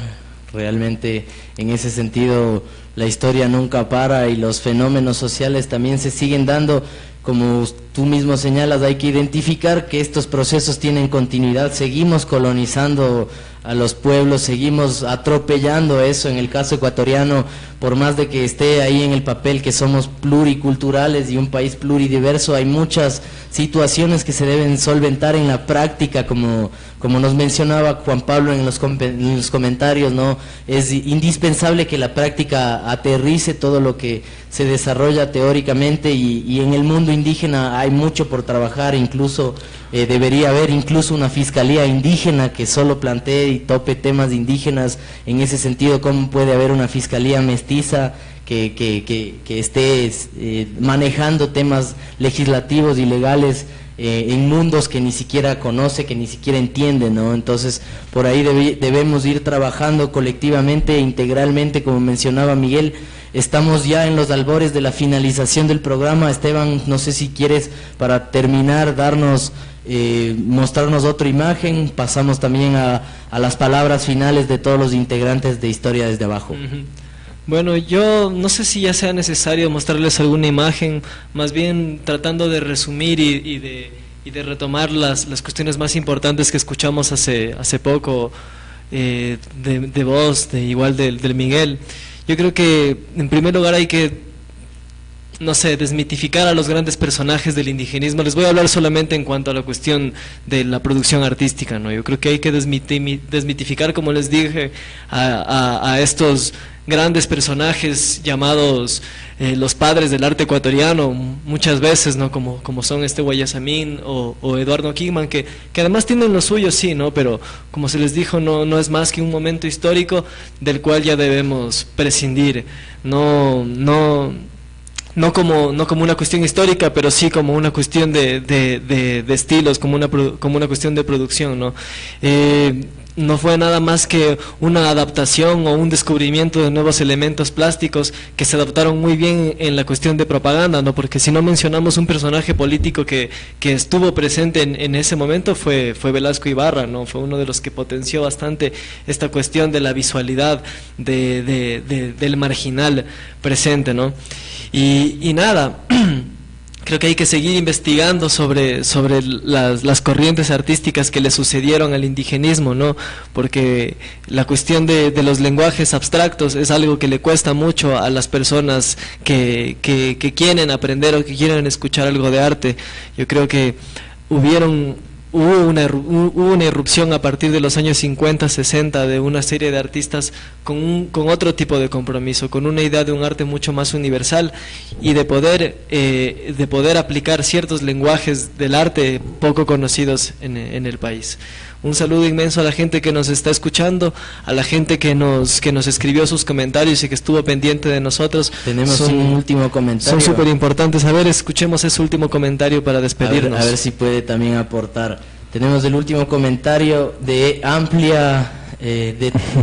Speaker 2: realmente en ese sentido. La historia nunca para y los fenómenos sociales también se siguen dando como tú mismo señalas, hay que identificar que estos procesos tienen continuidad, seguimos colonizando a los pueblos, seguimos atropellando eso. En el caso ecuatoriano, por más de que esté ahí en el papel que somos pluriculturales y un país pluridiverso, hay muchas situaciones que se deben solventar en la práctica, como nos mencionaba Juan Pablo en los comentarios, ¿no? Es indispensable que la práctica aterrice todo lo que se desarrolla teóricamente, y en el mundo indígena hay mucho por trabajar. Incluso debería haber incluso una fiscalía indígena que solo plantee y tope temas indígenas. En ese sentido, ¿cómo puede haber una fiscalía mestiza que esté manejando temas legislativos y legales en mundos que ni siquiera conoce, que ni siquiera entiende, ¿no? Entonces, por ahí debemos ir trabajando colectivamente e integralmente, como mencionaba Miguel. Estamos ya en los albores de la finalización del programa. Esteban, no sé si quieres, para terminar, mostrarnos otra imagen. Pasamos también a las palabras finales de todos los integrantes de Historia desde Abajo.
Speaker 3: Bueno, yo no sé si ya sea necesario mostrarles alguna imagen, más bien tratando de resumir y de retomar las cuestiones más importantes que escuchamos hace poco de voz, igual del Miguel. Yo creo que en primer lugar hay que, no sé, desmitificar a los grandes personajes del indigenismo. Les voy a hablar solamente en cuanto a la cuestión de la producción artística, ¿no? Yo creo que hay que desmitificar, como les dije, a estos grandes personajes llamados los padres del arte ecuatoriano, muchas veces, ¿no? Como son Guayasamín o Eduardo Kingman, que además tienen lo suyo, sí, ¿no? Pero como se les dijo, no es más que un momento histórico del cual ya debemos prescindir. No como una cuestión histórica, pero sí como una cuestión de estilos, como una cuestión de producción, ¿no? No fue nada más que una adaptación o un descubrimiento de nuevos elementos plásticos que se adaptaron muy bien en la cuestión de propaganda, ¿no? Porque si no mencionamos un personaje político que estuvo presente en ese momento, fue Velasco Ibarra, ¿no? Fue uno de los que potenció bastante esta cuestión de la visualidad del marginal presente, ¿no? Y nada, creo que hay que seguir investigando sobre las corrientes artísticas que le sucedieron al indigenismo, ¿no? Porque la cuestión de los lenguajes abstractos es algo que le cuesta mucho a las personas que quieren aprender o que quieren escuchar algo de arte. Yo creo que hubo una irrupción a partir de los años 50, 60 de una serie de artistas con otro tipo de compromiso, con una idea de un arte mucho más universal y de poder aplicar ciertos lenguajes del arte poco conocidos en el país. Un saludo inmenso a la gente que nos está escuchando, a la gente que nos escribió sus comentarios y que estuvo pendiente de nosotros.
Speaker 2: Tenemos un último comentario.
Speaker 3: Son súper importantes. A ver, escuchemos ese último comentario para despedirnos.
Speaker 2: A ver si puede también aportar. Tenemos el último comentario de amplia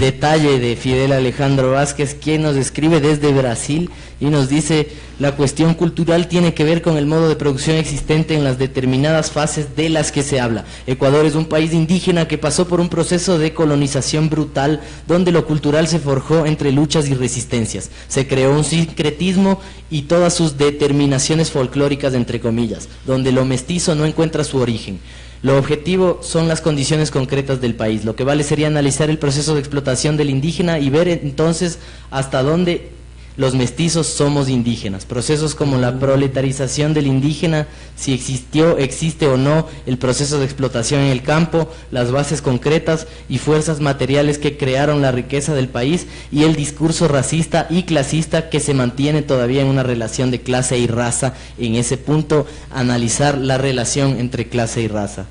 Speaker 2: detalle de Fidel Alejandro Vázquez, quien nos escribe desde Brasil y nos dice: la cuestión cultural tiene que ver con el modo de producción existente en las determinadas fases de las que se habla. Ecuador es un país indígena que pasó por un proceso de colonización brutal, donde lo cultural se forjó entre luchas y resistencias. Se creó un sincretismo y todas sus determinaciones folclóricas, entre comillas, donde lo mestizo no encuentra su origen. Lo objetivo son las condiciones concretas del país. Lo que vale sería analizar el proceso de explotación del indígena y ver entonces hasta dónde los mestizos somos indígenas. Procesos como la proletarización del indígena, si existió, existe o no el proceso de explotación en el campo, las bases concretas y fuerzas materiales que crearon la riqueza del país, y el discurso racista y clasista que se mantiene todavía en una relación de clase y raza. En ese punto, analizar la relación entre clase y raza.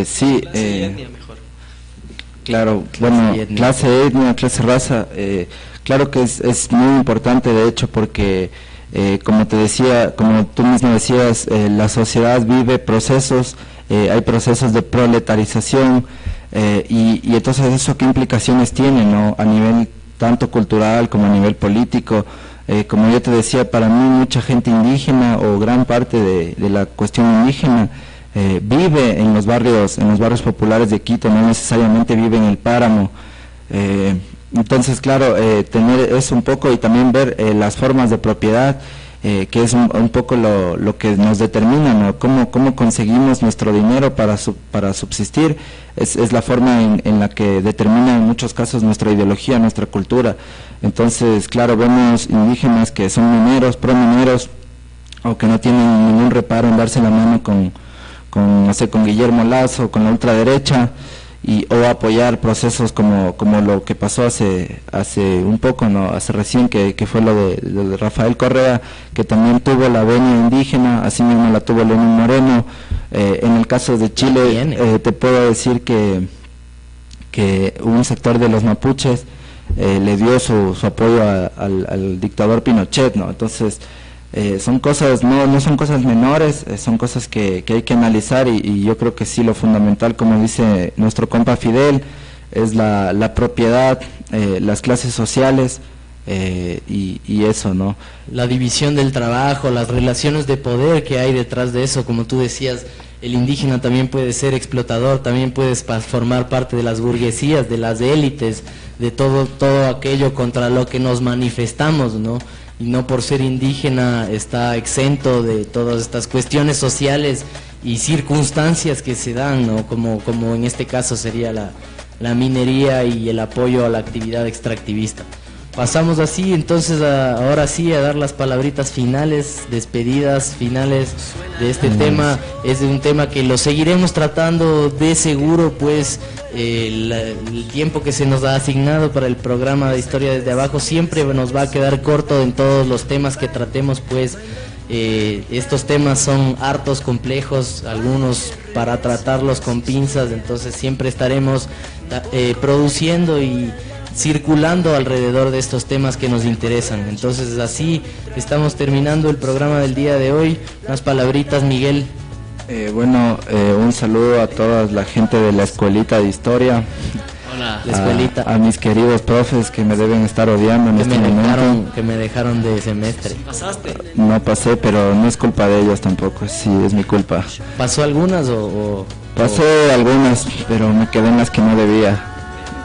Speaker 4: Sí,
Speaker 3: clase y etnia mejor.
Speaker 4: Claro, bueno, clase, etnia, clase, raza, claro que es muy importante, de hecho, porque como te decía, como tú mismo decías, la sociedad vive procesos, hay procesos de proletarización, y entonces eso qué implicaciones tiene, ¿no? A nivel tanto cultural como a nivel político. Como yo te decía, para mí mucha gente indígena o gran parte de la cuestión indígena vive en los barrios populares de Quito, no necesariamente vive en el páramo. Entonces, claro, tener eso un poco y también ver las formas de propiedad que es un poco lo que nos determina, ¿no? Cómo conseguimos nuestro dinero para subsistir, es la forma en la que determina en muchos casos nuestra ideología, nuestra cultura. Entonces, claro, vemos indígenas que son mineros, pro-mineros, o que no tienen ningún reparo en darse la mano con Guillermo Lazo, con la ultraderecha, o apoyar procesos como lo que pasó hace un poco, ¿no? Hace recién, que fue lo de Rafael Correa, que también tuvo la venia indígena, así mismo la tuvo Lenín Moreno. En el caso de Chile, te puedo decir que un sector de los mapuches le dio su apoyo al dictador Pinochet, ¿no? Entonces, son cosas, no son cosas menores, son cosas que hay que analizar, y yo creo que sí, lo fundamental, como dice nuestro compa Fidel, es la propiedad, las clases sociales, y eso, ¿no?
Speaker 2: La división del trabajo, las relaciones de poder que hay detrás de eso, como tú decías, el indígena también puede ser explotador, también puede formar parte de las burguesías, de las élites, de todo aquello contra lo que nos manifestamos, ¿no? Y no por ser indígena está exento de todas estas cuestiones sociales y circunstancias que se dan, ¿no? Como en este caso sería la minería y el apoyo a la actividad extractivista. Pasamos así, entonces, ahora sí, a dar las palabritas finales, despedidas finales de este tema. Es un tema que lo seguiremos tratando de seguro, pues el tiempo que se nos ha asignado para el programa de Historia desde Abajo siempre nos va a quedar corto en todos los temas que tratemos, pues estos temas son hartos, complejos, algunos para tratarlos con pinzas, entonces siempre estaremos produciendo y circulando alrededor de estos temas que nos interesan. Entonces así estamos terminando el programa del día de hoy. Unas palabritas, Miguel.
Speaker 4: Un saludo a toda la gente de la escuelita de historia.
Speaker 2: Hola. La escuelita.
Speaker 4: A mis queridos profes que me deben estar odiando en este momento.
Speaker 2: Que me dejaron de semestre.
Speaker 3: ¿Pasaste?
Speaker 4: No pasé, pero no es culpa de ellos tampoco, sí, es mi culpa.
Speaker 2: ¿Pasó algunas
Speaker 4: Pasé algunas, pero me quedé en las que no debía,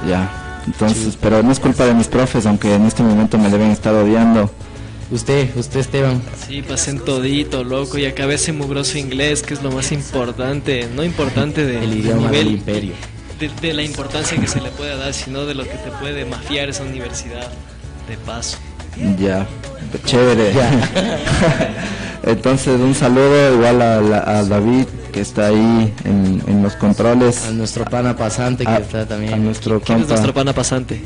Speaker 4: ya. Entonces, pero no es culpa de mis profes, aunque en este momento me deben estar odiando.
Speaker 2: Usted Esteban.
Speaker 3: Sí, pasé en todito, loco, y acabé ese mugroso inglés, que es lo más importante, no importante
Speaker 2: el idioma
Speaker 3: nivel,
Speaker 2: del imperio.
Speaker 3: De la importancia que se le puede dar, sino de lo que te puede mafiar esa universidad de paso.
Speaker 4: Ya, chévere. Ya. Entonces, un saludo igual a David, que está ahí en los controles.
Speaker 2: A nuestro pana pasante que está también.
Speaker 4: A nuestro
Speaker 3: ¿Quién es nuestro pana pasante?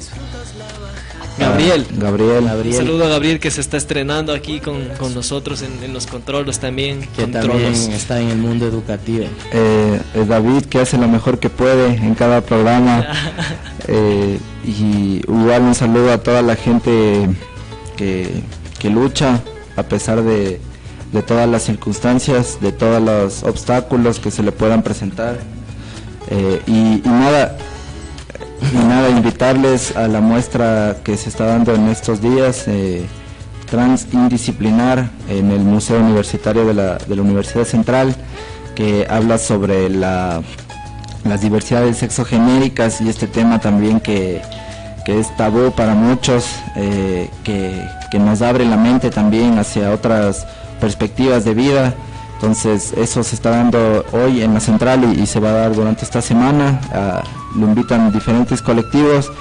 Speaker 4: Gabriel.
Speaker 3: Un saludo a Gabriel, que se está estrenando aquí con nosotros en los controles también.
Speaker 2: Que también está en el mundo educativo.
Speaker 4: David, que hace lo mejor que puede en cada programa. Y igual un saludo a toda la gente que lucha a pesar de todas las circunstancias, de todos los obstáculos que se le puedan presentar. Y nada, invitarles a la muestra que se está dando en estos días, transindisciplinar, en el Museo Universitario de la Universidad Central, que habla sobre las diversidades sexogenéricas, y este tema también que es tabú para muchos, que nos abre la mente también hacia otras perspectivas de vida. Entonces eso se está dando hoy en la central y se va a dar durante esta semana. Lo invitan diferentes colectivos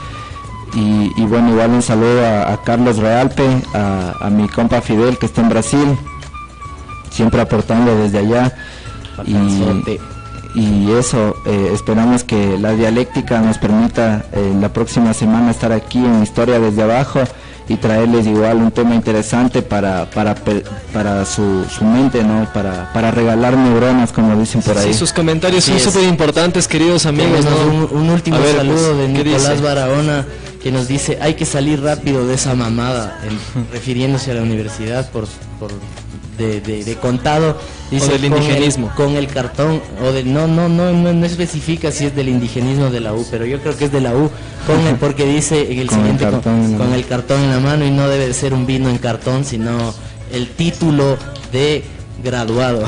Speaker 4: y bueno, igual un saludo a Carlos Realpe, a mi compa Fidel, que está en Brasil, siempre aportando desde allá. Y eso, esperamos que la dialéctica nos permita la próxima semana estar aquí en Historia desde Abajo y traerles igual un tema interesante para su mente, ¿no? Para regalar neuronas, como dicen por ahí.
Speaker 3: Sí, sus comentarios son súper importantes, queridos amigos, ¿no?
Speaker 2: Un último saludo de Nicolás
Speaker 3: dice?
Speaker 2: Barahona, que nos dice: hay que salir rápido de esa mamada, refiriéndose a la universidad de contado, dice,
Speaker 3: o del indigenismo,
Speaker 2: con el cartón, o de no especifica si es del indigenismo o de la U, pero yo creo que es de la U, porque dice en el siguiente, con el cartón en la mano, y no debe de ser un vino en cartón, sino el título de graduado.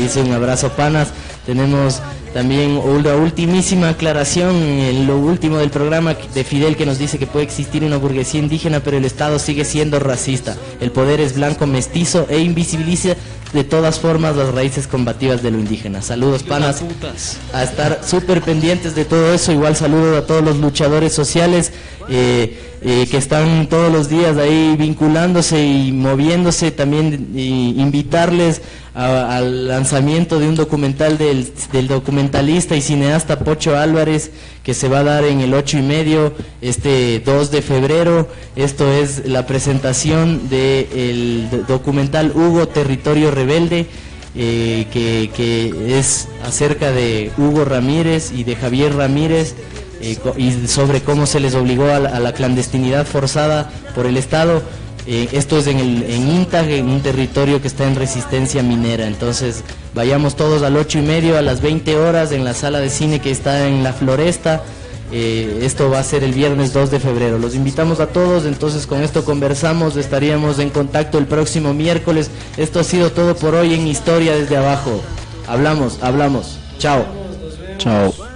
Speaker 2: Dice: un abrazo, panas. Tenemos También una ultimísima aclaración en lo último del programa de Fidel, que nos dice que puede existir una burguesía indígena, pero el Estado sigue siendo racista. El poder es blanco, mestizo e invisibiliza de todas formas las raíces combativas de lo indígena. Saludos, panas, a estar súper pendientes de todo eso. Igual saludo a todos los luchadores sociales que están todos los días ahí vinculándose y moviéndose. También invitarles al lanzamiento de un documental del documentalista y cineasta Pocho Álvarez, que se va a dar en el 8:30, este 2 de febrero. Esto es la presentación del documental Hugo, Territorio Rebelde, que es acerca de Hugo Ramírez y de Javier Ramírez, y sobre cómo se les obligó a la clandestinidad forzada por el Estado. Esto es en Intag, en un territorio que está en resistencia minera. Entonces vayamos todos al 8:30, a las 20 horas, en la sala de cine que está en La Floresta. Esto va a ser el viernes 2 de febrero. Los invitamos a todos. Entonces con esto conversamos, estaríamos en contacto el próximo miércoles. Esto ha sido todo por hoy en Historia desde Abajo. Hablamos. Chao.
Speaker 4: Chao.